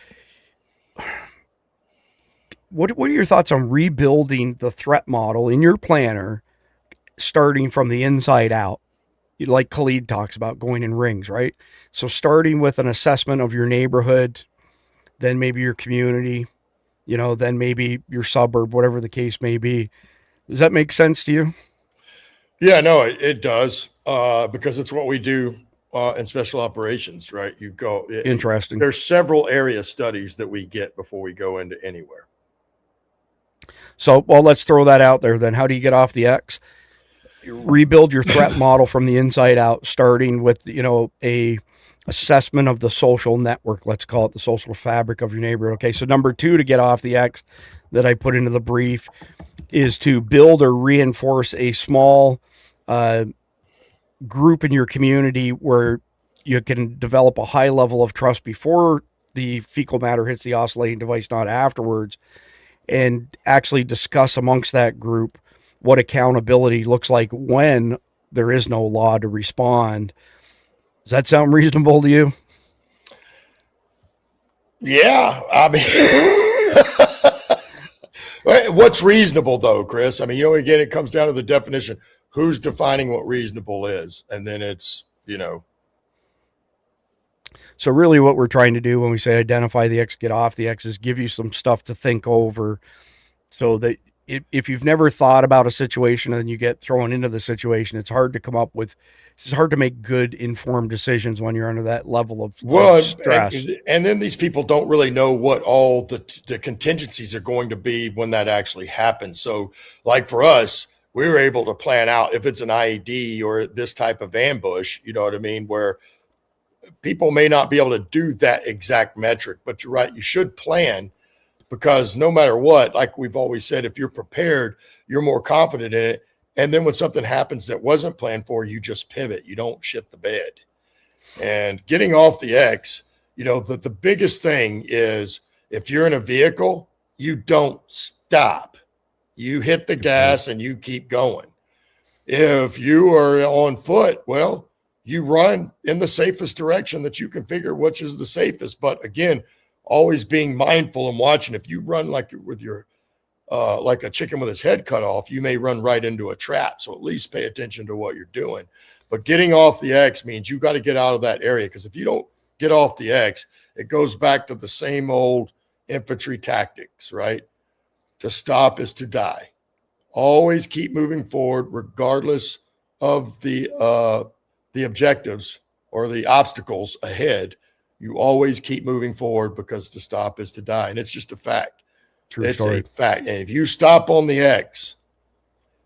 What are your thoughts on rebuilding the threat model in your planner, starting from the inside out? Like Khalid talks about, going in rings, right? So starting with an assessment of your neighborhood, then maybe your community, then maybe your suburb, whatever the case may be. Does that make sense to you? Yeah, no, it does, because it's what we do in special operations, right? Interesting. There's several area studies that we get before we go into anywhere. So, well, let's throw that out there then. How do you get off the X? Rebuild your threat model from the inside out, starting with, a assessment of the social network. Let's call it the social fabric of your neighborhood. Okay. So number 2 to get off the X that I put into the brief is to build or reinforce a small group in your community where you can develop a high level of trust before the fecal matter hits the oscillating device, not afterwards, and actually discuss amongst that group what accountability looks like when there is no law to respond. Does that sound reasonable to you? Yeah. I mean, what's reasonable though, Chris? I mean, again, it comes down to the definition. Who's defining what reasonable is? And then it's, So really what we're trying to do when we say identify the X, get off the X, is give you some stuff to think over so that if you've never thought about a situation and you get thrown into the situation, it's hard to make good informed decisions when you're under that level of stress. And then these people don't really know what all the contingencies are going to be when that actually happens. So like for us, we were able to plan out if it's an IED or this type of ambush, you know what I mean? Where people may not be able to do that exact metric, but you're right. You should plan. Because no matter what, like we've always said, if you're prepared, you're more confident in it. And then when something happens that wasn't planned for, you just pivot. You don't shit the bed. And getting off the X, the biggest thing is if you're in a vehicle, you don't stop. You hit the gas and you keep going. If you are on foot, well, you run in the safest direction that you can figure which is the safest. But again, always being mindful and watching. If you run like with your like a chicken with his head cut off, you may run right into a trap. So at least pay attention to what you're doing. But getting off the X means you got to get out of that area, because if you don't get off the X, it goes back to the same old infantry tactics, right? To stop is to die. Always keep moving forward, regardless of the objectives or the obstacles ahead. You always keep moving forward, because to stop is to die. And it's just a fact. It's a fact. And if you stop on the X,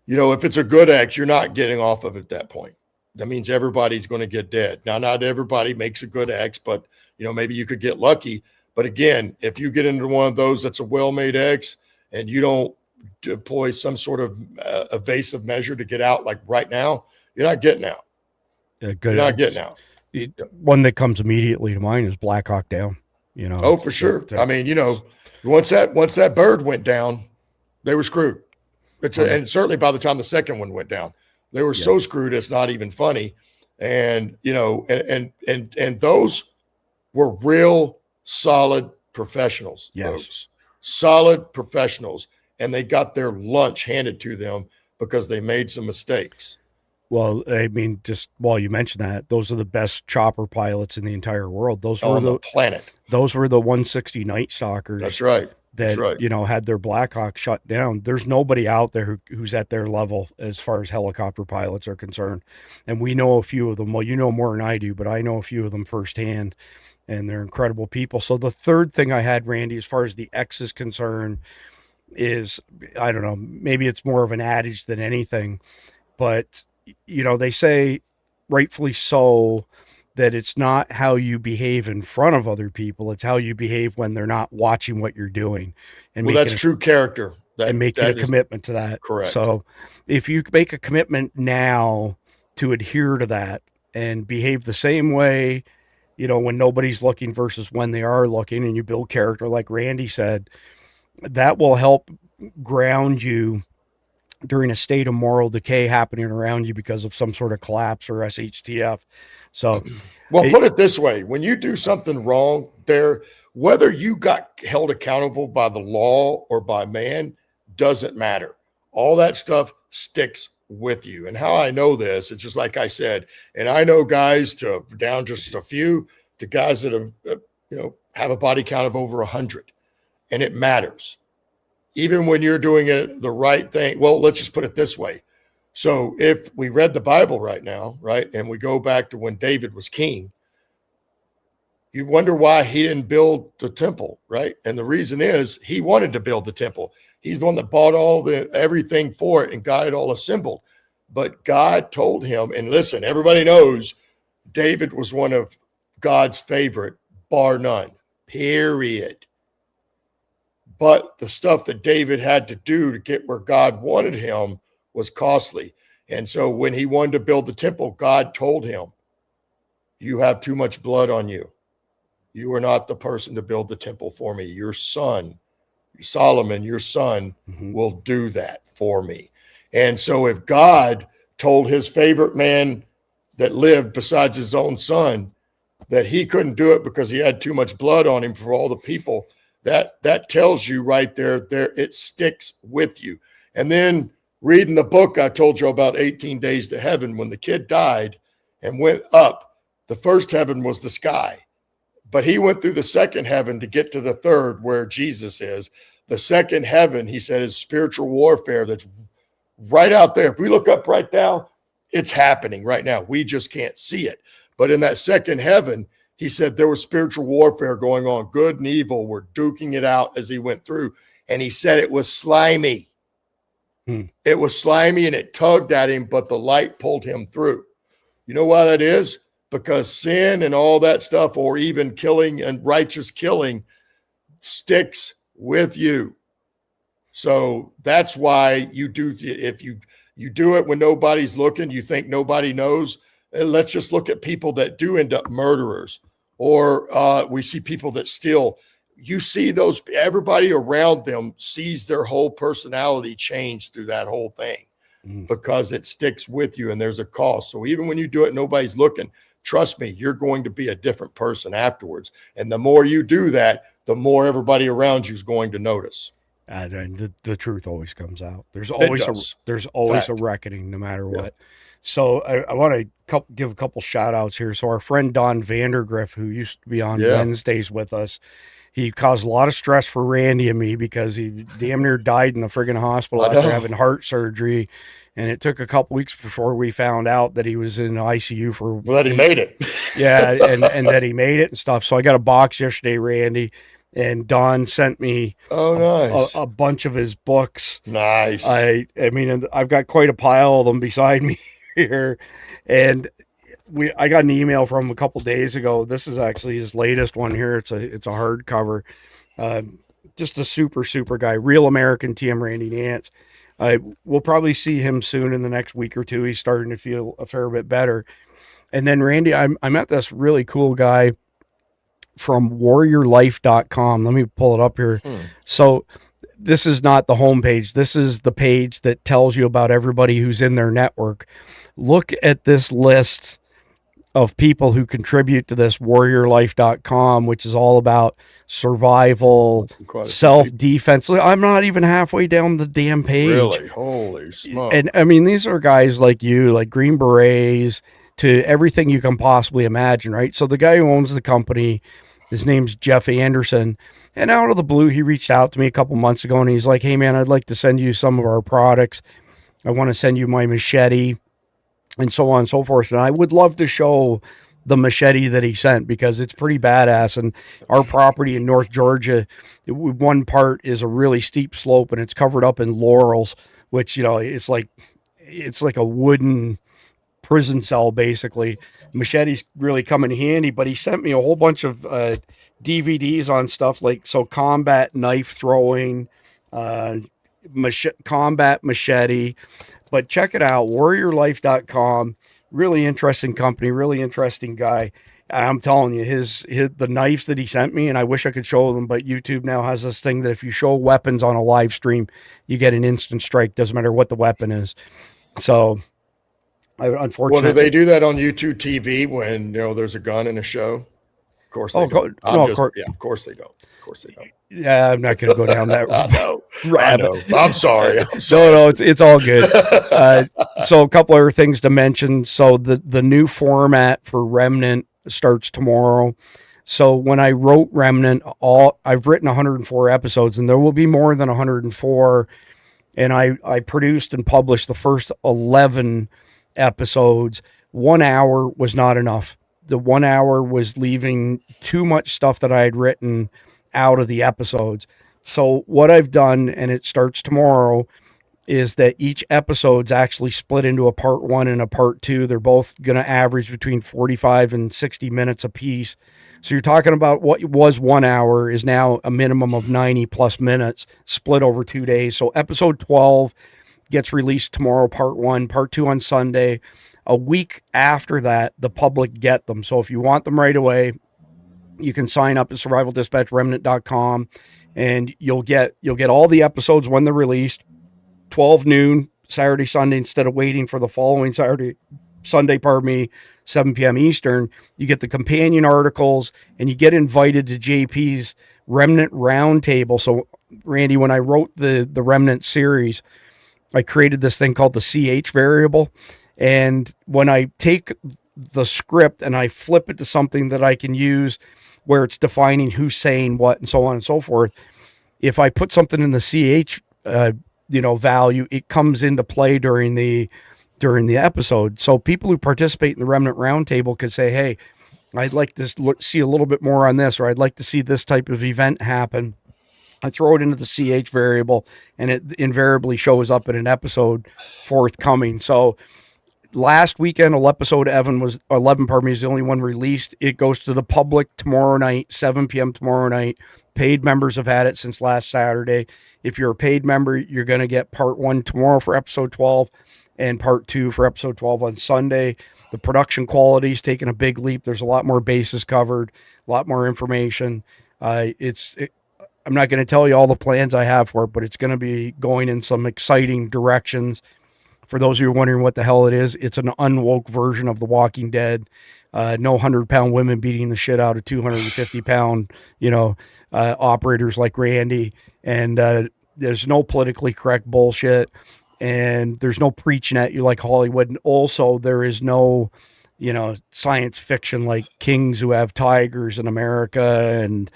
you know, if it's a good X, you're not getting off of it at that point. That means everybody's going to get dead. Now, not everybody makes a good X, but, you know, maybe you could get lucky. But again, if you get into one of those that's a well-made X and you don't deploy some sort of evasive measure to get out, like right now, you're not getting out. You're not getting out. One that comes immediately to mind is Black Hawk Down. You know, oh, for sure. I mean, you know, once that bird went down, they were screwed. And certainly by the time the second one went down, they were so screwed it's not even funny. And you know, and those were real solid professionals. Yes. Folks. Solid professionals, and they got their lunch handed to them because they made some mistakes. Well, I mean, just while you mentioned that, those are the best chopper pilots in the entire world. Those were on the planet. Those were the 160 Night Stalkers. That's right. That, you know, had their Black Hawk shut down. There's nobody out there who's at their level as far as helicopter pilots are concerned. And we know a few of them. Well, you know more than I do, but I know a few of them firsthand, and they're incredible people. So the third thing I had, Randy, as far as the X is concerned, is, I don't know, maybe it's more of an adage than anything, but, you know, they say, rightfully so, that it's not how you behave in front of other people, it's how you behave when they're not watching what you're doing. And well, that's true character. And making a commitment to that. Correct. So if you make a commitment now to adhere to that and behave the same way, you know, when nobody's looking versus when they are looking, and you build character, like Randy said, that will help ground you during a state of moral decay happening around you because of some sort of collapse or SHTF. So, well, put it this way: when you do something wrong, whether you got held accountable by the law or by man doesn't matter. All that stuff sticks with you. And how I know this, it's just like I said, and I know guys down just a few to guys that have, you know, have a body count of over 100, and it matters. Even when you're doing it the right thing. Well, let's just put it this way. So if we read the Bible right now, right, and we go back to when David was king, you wonder why he didn't build the temple, right? And the reason is he wanted to build the temple. He's the one that bought everything for it and got it all assembled. But God told him, and listen, everybody knows David was one of God's favorite, bar none, period. But the stuff that David had to do to get where God wanted him was costly. And so when he wanted to build the temple, God told him, you have too much blood on you. You are not the person to build the temple for me. Your son, Solomon, your son, will do that for me. And so if God told his favorite man that lived besides his own son that he couldn't do it because he had too much blood on him for all the people, that tells you right there, it sticks with you. And then reading the book I told you about, 18 Days to Heaven, when the kid died and went up, the first heaven was the sky. But he went through the second heaven to get to the third, where Jesus is. The second heaven, he said, is spiritual warfare that's right out there. If we look up right now, it's happening right now. We just can't see it. But in that second heaven, he said there was spiritual warfare going on. Good and evil were duking it out as he went through. And he said it was slimy. It was slimy and it tugged at him, but the light pulled him through. You know why that is? Because sin and all that stuff, or even killing and righteous killing, sticks with you. So that's why you do. If you do it when nobody's looking, you think nobody knows. Let's just look at people that do end up murderers, or we see people that steal. You see those, everybody around them sees their whole personality change through that whole thing. because it sticks with you and there's a cost. So even when you do it, nobody's looking. Trust me, you're going to be a different person afterwards. And the more you do that, the more everybody around you is going to notice. And the truth always comes out. There's always a reckoning, no matter what. So I want to give a couple shout outs here. So our friend Don Vandergriff, who used to be on Wednesdays with us, he caused a lot of stress for Randy and me because he damn near died in the friggin' hospital after having heart surgery. And it took a couple weeks before we found out that he was in the ICU for. Well, that he made it. Yeah, and that he made it and stuff. So I got a box yesterday, Randy, and Don sent me a bunch of his books. Nice. I mean, I've got quite a pile of them beside me here, and I got an email from him a couple days ago. This is actually his latest one here. It's a hardcover. Just a super guy, real American TM Randy Nance. We'll probably see him soon in the next week or two. He's starting to feel a fair bit better. And then Randy, I met this really cool guy from warriorlife.com. Let me pull it up here. So this is not the homepage. This is the page that tells you about everybody who's in their network. Look at this list of people who contribute to this warriorlife.com, which is all about survival, self-defense. I'm not even halfway down the damn page. Really? Holy smoke. And I mean, these are guys like you, like Green Berets, to everything you can possibly imagine, right? So the guy who owns the company, his name's Jeff Anderson. And out of the blue, he reached out to me a couple months ago and he's like, hey man, I'd like to send you some of our products. I want to send you my machete, and so on and so forth. And I would love to show the machete that he sent because it's pretty badass. And our property in North Georgia, one part is a really steep slope and it's covered up in laurels, which, it's like a wooden prison cell, basically. Machetes really come in handy, but he sent me a whole bunch of DVDs on stuff like, combat knife throwing, combat machete. But check it out, warriorlife.com. Really interesting company, really interesting guy. I'm telling you, the knives that he sent me, and I wish I could show them, but YouTube now has this thing that if you show weapons on a live stream, you get an instant strike. Doesn't matter what the weapon is. So, unfortunately, well, do they do that on YouTube TV when there's a gun in a show? Of course they don't. Of course they don't. Of course they don't. Yeah, I'm not going to go down that I know. I'm sorry. No, it's all good. So a couple other things to mention. So the new format for Remnant starts tomorrow. So when I wrote Remnant, I've written 104 episodes, and there will be more than 104. And I produced and published the first 11 episodes. 1 hour was not enough. The 1 hour was leaving too much stuff that I had written out of the episodes. So what I've done, and it starts tomorrow, is that each episode's actually split into a part 1 and a part 2. They're both going to average between 45 and 60 minutes a piece. So you're talking about what was 1 hour is now a minimum of 90 plus minutes split over 2 days. So episode 12 gets released tomorrow, part 1, part 2 on Sunday. A week after that, the public get them. So if you want them right away, you can sign up at survivaldispatchremnant.com and you'll get all the episodes when they're released, 12 noon, Saturday, Sunday, instead of waiting for the following Sunday, 7 p.m. Eastern. You get the companion articles and you get invited to JP's Remnant Roundtable. So Randy, when I wrote the Remnant series, I created this thing called the CH variable. And when I take the script and I flip it to something that I can use where it's defining who's saying what and so on and so forth, if I put something in the CH, value, it comes into play during the episode. So people who participate in the Remnant Roundtable could say, hey, I'd like to see a little bit more on this, or I'd like to see this type of event happen. I throw it into the CH variable and it invariably shows up in an episode forthcoming. So last weekend, episode 11 is the only one released. It goes to the public tomorrow night, 7 p.m. tomorrow night. Paid members have had it since last Saturday. If you're a paid member, you're going to get part 1 tomorrow for episode 12 and part 2 for episode 12 on Sunday. The production quality is taking a big leap. There's a lot more bases covered, a lot more information. I'm not going to tell you all the plans I have for it, but it's going to be going in some exciting directions. For those of you wondering what the hell it is, it's an unwoke version of The Walking Dead. No 100-pound women beating the shit out of 250-pound, operators like Randy. And there's no politically correct bullshit. And there's no preaching at you like Hollywood. And also, there is no, science fiction like kings who have tigers in America and,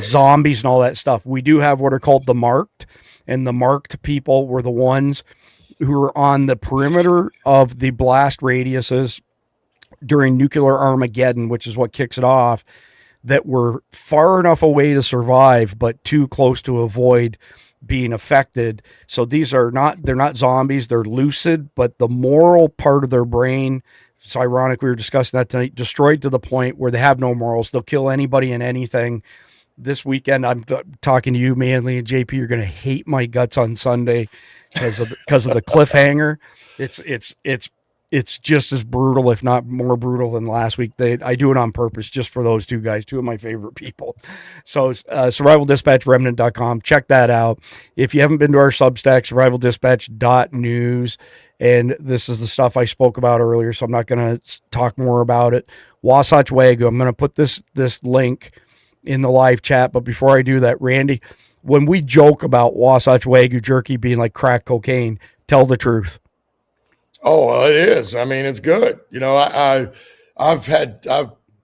zombies and all that stuff. We do have what are called the marked. And the marked people were the ones who were on the perimeter of the blast radiuses during nuclear Armageddon, which is what kicks it off, that were far enough away to survive, but too close to avoid being affected. So they're not zombies, they're lucid, but the moral part of their brain, it's ironic we were discussing that tonight, destroyed to the point where they have no morals. They'll kill anybody and anything. This weekend, I'm talking to you, Manly and JP, you're going to hate my guts on Sunday because of the cliffhanger. It's just as brutal, if not more brutal than last week. I do it on purpose just for those two guys, two of my favorite people. So Survival Dispatch, remnant.com. Check that out. If you haven't been to our Substack, survivaldispatch.news, and this is the stuff I spoke about earlier, so I'm not going to talk more about it. Wasatch Wagyu. I'm going to put this link in the live chat. But before I do that, Randy, when we joke about Wasatch Wagyu jerky being like crack cocaine, tell the truth. Oh, well, it is. I mean, it's good. I've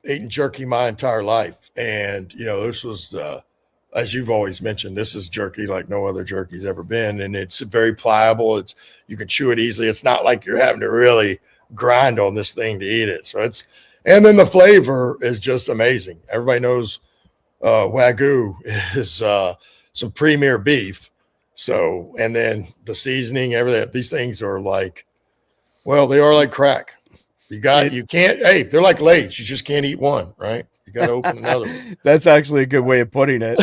eaten jerky my entire life. And, this was, as you've always mentioned, this is jerky like no other jerky's ever been. And it's very pliable. You can chew it easily. It's not like you're having to really grind on this thing to eat it. And then the flavor is just amazing. Everybody knows Wagyu is some premier beef. So, and then the seasoning, everything, these things are like, well, they are like crack. They're like Lay's. You just can't eat one, right? You got to open another one. That's actually a good way of putting it.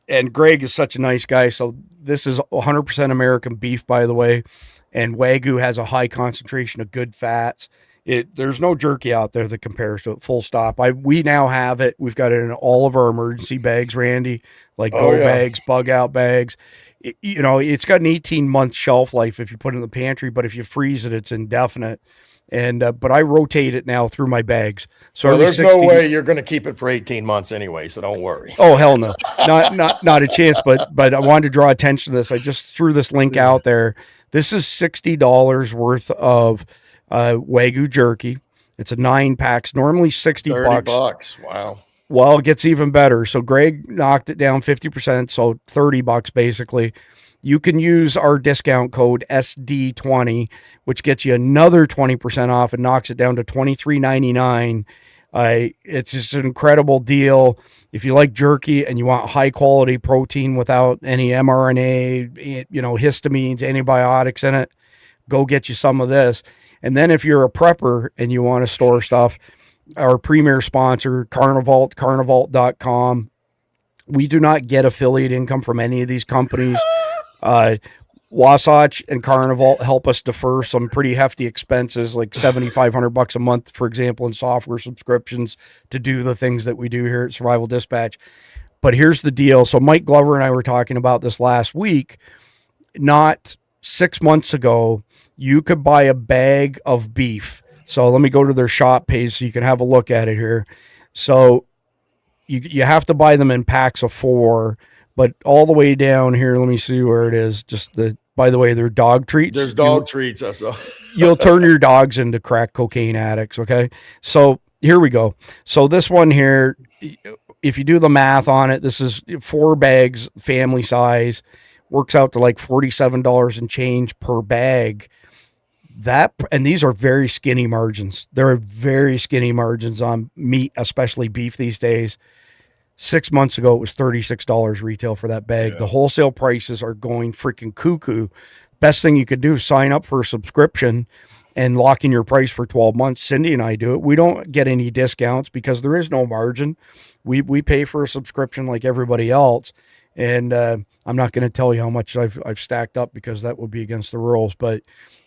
And Greg is such a nice guy. So this is 100% American beef, by the way. And Wagyu has a high concentration of good fats. There's no jerky out there that compares to it, full stop. We now have it. We've got it in all of our emergency bags, Randy, like bags, bug out bags. It's got an 18-month shelf life if you put it in the pantry, but if you freeze it, it's indefinite. And but I rotate it now through my bags. So there's no way you're going to keep it for 18 months anyway, so don't worry. Oh, hell no. Not a chance, but I wanted to draw attention to this. I just threw this link out there. This is $60 worth of Wagyu jerky. It's a 9-pack, normally $60. $30. Wow. Well, it gets even better. So Greg knocked it down 50%, so $30 basically. You can use our discount code SD20, which gets you another 20% off and knocks it down to $23.99. It's just an incredible deal. If you like jerky and you want high quality protein without any mRNA, histamines, antibiotics in it, go get you some of this. And then if you're a prepper and you want to store stuff, our premier sponsor, Carnivalt, carnivalt.com. We do not get affiliate income from any of these companies. Wasatch and Carnivalt help us defer some pretty hefty expenses, like $7,500 a month, for example, in software subscriptions to do the things that we do here at Survival Dispatch. But here's the deal. So Mike Glover and I were talking about this last week. Not 6 months ago, you could buy a bag of beef. So let me go to their shop page so you can have a look at it here. So you have to buy them in packs of 4, but all the way down here, let me see where it is. By the way, they're dog treats. There's dog treats. You'll turn your dogs into crack cocaine addicts. Okay. So here we go. So this one here, if you do the math on it, this is 4 bags, family size, works out to like $47 and change per bag. And these are very skinny margins. There are very skinny margins on meat, especially beef these days. 6 months ago, it was $36 retail for that bag. Yeah. The wholesale prices are going freaking cuckoo. Best thing you could do is sign up for a subscription and lock in your price for 12 months. Cindy and I do it. We don't get any discounts because there is no margin. We pay for a subscription like everybody else. And I'm not going to tell you how much I've stacked up because that would be against the rules, but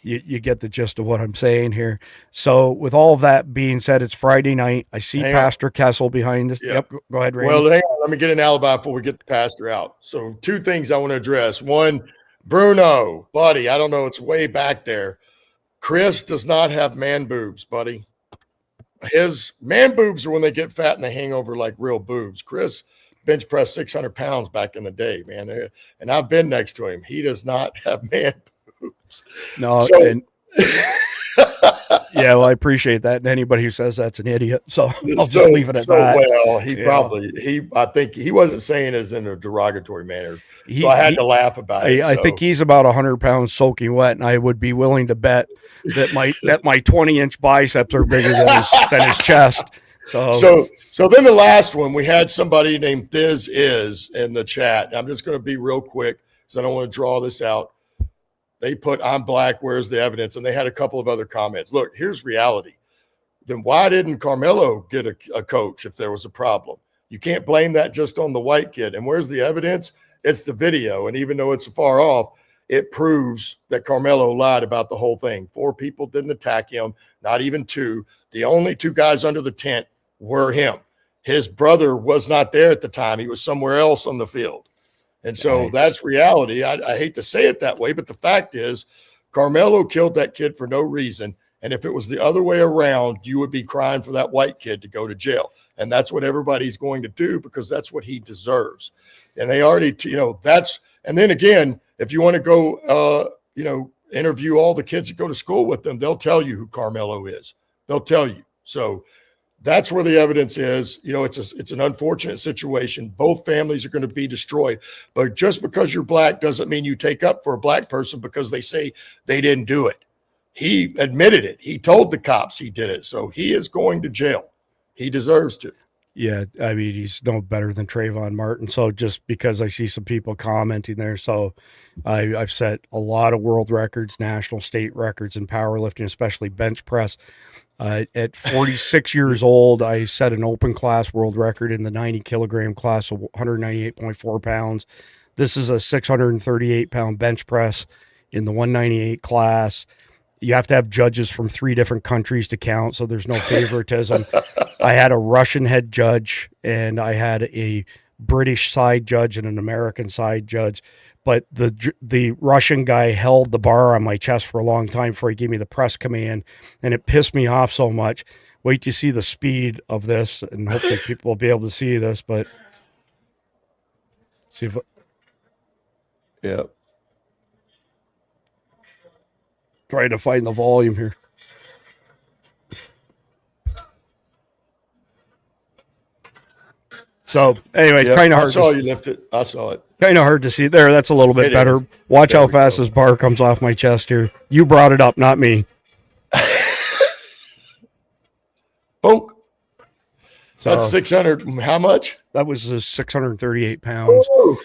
you get the gist of what I'm saying here. So with all of that being said, it's Friday night. I see Pastor Kessel behind us. Yep. Go ahead, Randy. Well, hang on. Let me get an alibi before we get the pastor out. So 2 things I want to address. One, Bruno, buddy, I don't know. It's way back there. Chris does not have man boobs, buddy. His man boobs are when they get fat and they hang over like real boobs. Chris bench pressed 600 pounds back in the day, man. And I've been next to him. He does not have man boobs. No, So, and yeah, well, I appreciate that. And anybody who says that's an idiot. So I'll just leave it at that. Well, I think he wasn't saying it in a derogatory manner. So I had to laugh about it. I think he's about 100 pounds soaking wet, and I would be willing to bet that my 20-inch biceps are bigger than his chest. So then the last one, we had somebody named Thiz Is in the chat. I'm just going to be real quick because I don't want to draw this out. They put, I'm black, where's the evidence? And they had a couple of other comments. Look, here's reality. Then why didn't Carmelo get a coach if there was a problem? You can't blame that just on the white kid. And where's the evidence? It's the video. And even though it's far off, it proves that Carmelo lied about the whole thing. 4 people didn't attack him, not even 2. The only 2 guys under the tent were him. His brother was not there at the time. He was somewhere else on the field. And so that's reality. I hate to say it that way, but the fact is Carmelo killed that kid for no reason. And if it was the other way around, you would be crying for that white kid to go to jail. And that's what everybody's going to do because that's what he deserves. And they already, and then again, if you want to go, interview all the kids that go to school with them, they'll tell you who Carmelo is. They'll tell you. So that's where the evidence is. It's an unfortunate situation. Both families are going to be destroyed. But just because you're black doesn't mean you take up for a black person because they say they didn't do it. He admitted it. He told the cops he did it. So he is going to jail. He deserves to. Yeah, I mean, he's no better than Trayvon Martin. So just because I see some people commenting there, so I've set a lot of world records, national, state records in powerlifting, especially bench press. At 46 years old, I set an open class world record in the 90-kilogram class of 198.4 pounds. This is a 638-pound bench press in the 198 class. You have to have judges from 3 different countries to count, so there's no favoritism. I had a Russian head judge, and I had a British side judge and an American side judge. But the Russian guy held the bar on my chest for a long time before he gave me the press command, and it pissed me off so much. Wait to see the speed of this, and hopefully people will be able to see this. But see if trying to find the volume here. So anyway, kind of hard. I saw you lift it. I saw it. Kind of hard to see there. That's a little bit better. Watch how fast this bar comes off my chest here. You brought it up, not me. Bonk. So, that's 600. How much? That was 638 pounds. Ooh,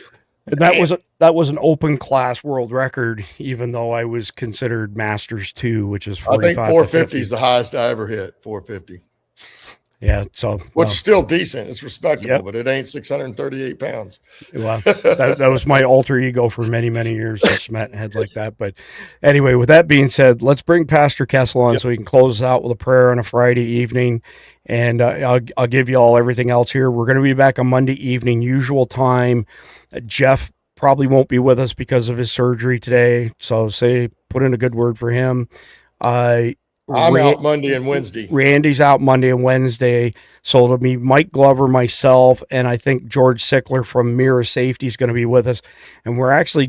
and that was an open class world record, even though I was considered Masters 2, which is 45. I think 450 is the highest I ever hit. 450. Yeah, so which is still decent. It's respectable, but it ain't 638 pounds. Well, that was my alter ego for many, many years. Just met head like that. But anyway, with that being said, let's bring Pastor Kessel on so we can close out with a prayer on a Friday evening. And I'll give you all everything else here. We're going to be back on Monday evening, usual time. Jeff probably won't be with us because of his surgery today. So put in a good word for him. I'm out Monday and Wednesday. Randy's out Monday and Wednesday. So it'll be Mike Glover, myself, and I think George Sickler from Mira Safety is going to be with us. And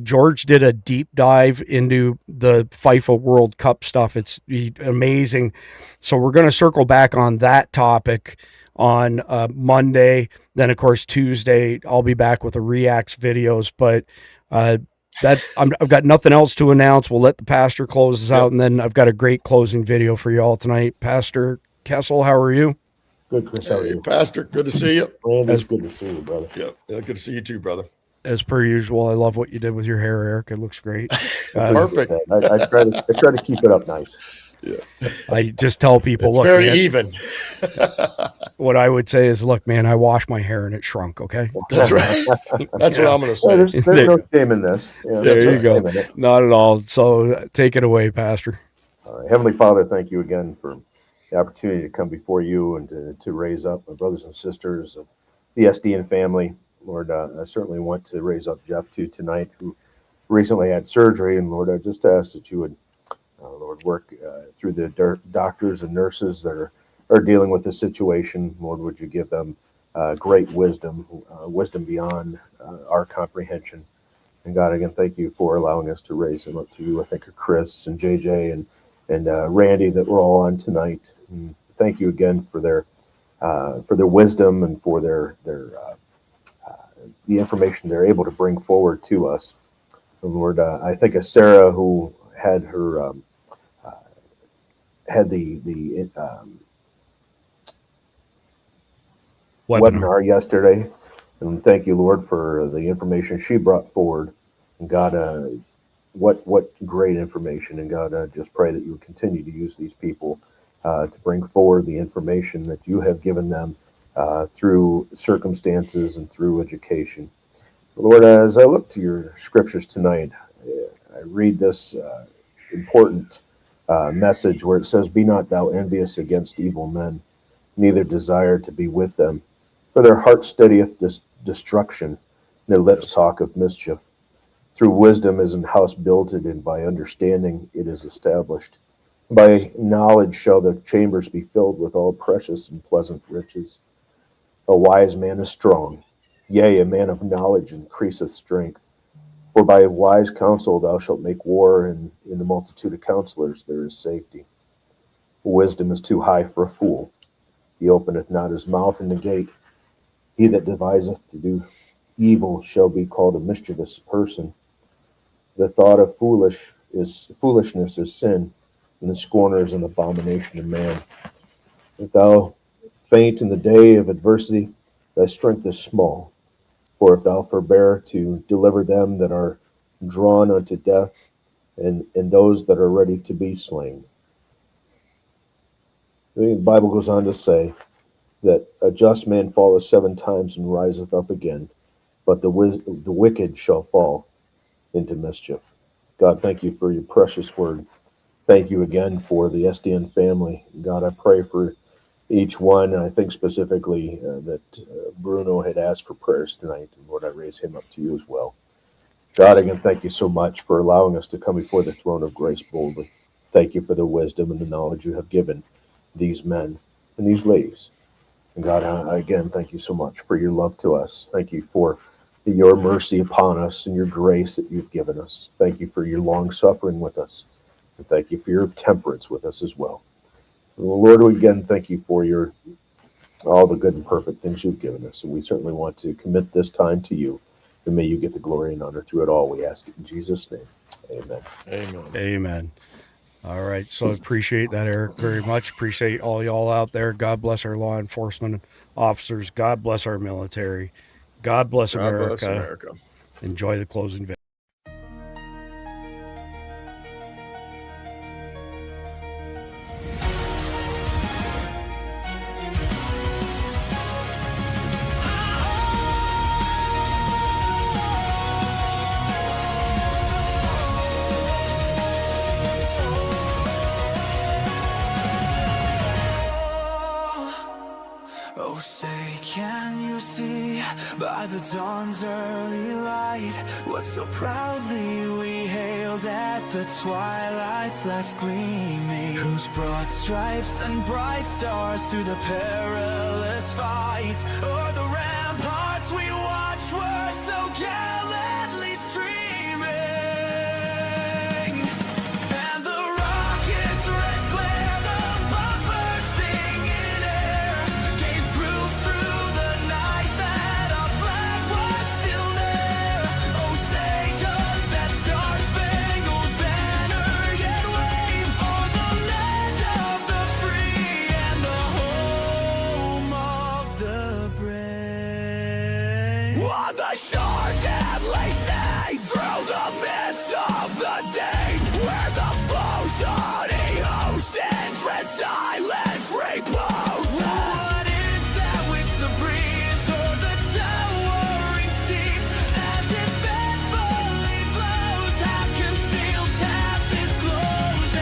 George did a deep dive into the FIFA World Cup stuff. It's amazing. So we're going to circle back on that topic on Monday. Then, of course, Tuesday, I'll be back with the Reacts videos. But I've got nothing else to announce. We'll let the pastor close us out, and then I've got a great closing video for you all tonight. Pastor Kessel, how are you? Good, Chris. How are you? Pastor, good to see you. Randy's good to see you, brother. Yeah, good to see you too, brother. As per usual, I love what you did with your hair, Eric. It looks great. Perfect. I try to keep it up nice. Yeah. I just tell people, it's look, very man, even. What I would say is, look, man, I washed my hair and it shrunk. Okay, that's right. That's what I'm going to say. There's no shame in this. There you go. Not at all. So take it away, Pastor. All right. Heavenly Father, thank you again for the opportunity to come before you and to raise up my brothers and sisters of the SDN family. Lord, I certainly want to raise up Jeff too tonight, who recently had surgery. And Lord, I just ask that you would, Lord, work through the doctors and nurses that are dealing with the situation. Lord, would you give them great wisdom, wisdom beyond our comprehension. And God, again, thank you for allowing us to raise him up to you. I think of Chris and JJ and Randy that we're all on tonight. And thank you again for their wisdom and for their the information they're able to bring forward to us. And Lord, I think of Sarah, who had her had the webinar yesterday, and thank you, Lord, for the information she brought forward. And God, what great information! And God, I just pray that you would continue to use these people to bring forward the information that you have given them through circumstances and through education. Lord, as I look to your scriptures tonight, I read this important message where it says, "Be not thou envious against evil men, neither desire to be with them. For their heart studieth destruction, and their lips talk of mischief. Through wisdom is an house builded, and by understanding it is established. By knowledge shall the chambers be filled with all precious and pleasant riches. A wise man is strong, yea, a man of knowledge increaseth strength. For by wise counsel thou shalt make war, and in the multitude of counselors there is safety. Wisdom is too high for a fool. He openeth not his mouth in the gate. He that deviseth to do evil shall be called a mischievous person. The thought of foolishness is sin, and the scorner is an abomination to man. If thou faint in the day of adversity, thy strength is small. For if thou forbear to deliver them that are drawn unto death, and those that are ready to be slain." The Bible goes on to say that a just man falleth 7 times and riseth up again, but the wicked shall fall into mischief. God, thank you for your precious word. Thank you again for the SDN family. God, I pray for each one, and I think specifically that Bruno had asked for prayers tonight, and Lord, I raise him up to you as well. God, again, thank you so much for allowing us to come before the throne of grace boldly. Thank you for the wisdom and the knowledge you have given these men and these ladies. And God, again, thank you so much for your love to us. Thank you for your mercy upon us and your grace that you've given us. Thank you for your long suffering with us. And thank you for your temperance with us as well. And Lord, we again thank you for all the good and perfect things you've given us. And we certainly want to commit this time to you. And may you get the glory and honor through it all. We ask it in Jesus' name. Amen. Amen. Amen. All right. So appreciate that, Eric, very much. Appreciate all y'all out there. God bless our law enforcement officers. God bless our military. God bless America. God bless America. Enjoy the closing video. Oh, say, can you see by the dawn's early light what so proudly we hailed at the twilight's last gleaming, whose broad stripes and bright stars through the perilous fight o'er the ramparts we watched were so gallantly streaming, and the rockets' red glare, the bombs bursting in air, gave proof through the night that our flag was still there. Oh, say does that star-spangled banner yet wave o'er the land of the free and the home of the brave? On the shore deadly sea, through the mist of the day, where the foe's haughty host in dread silence reposes. What is that which the breeze or the towering steep, as it fitfully blows, half conceals, half discloses?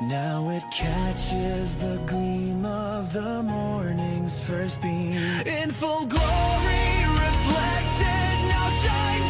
Now it catches the gleam of the morning's first beam, in full glory reflected, now shines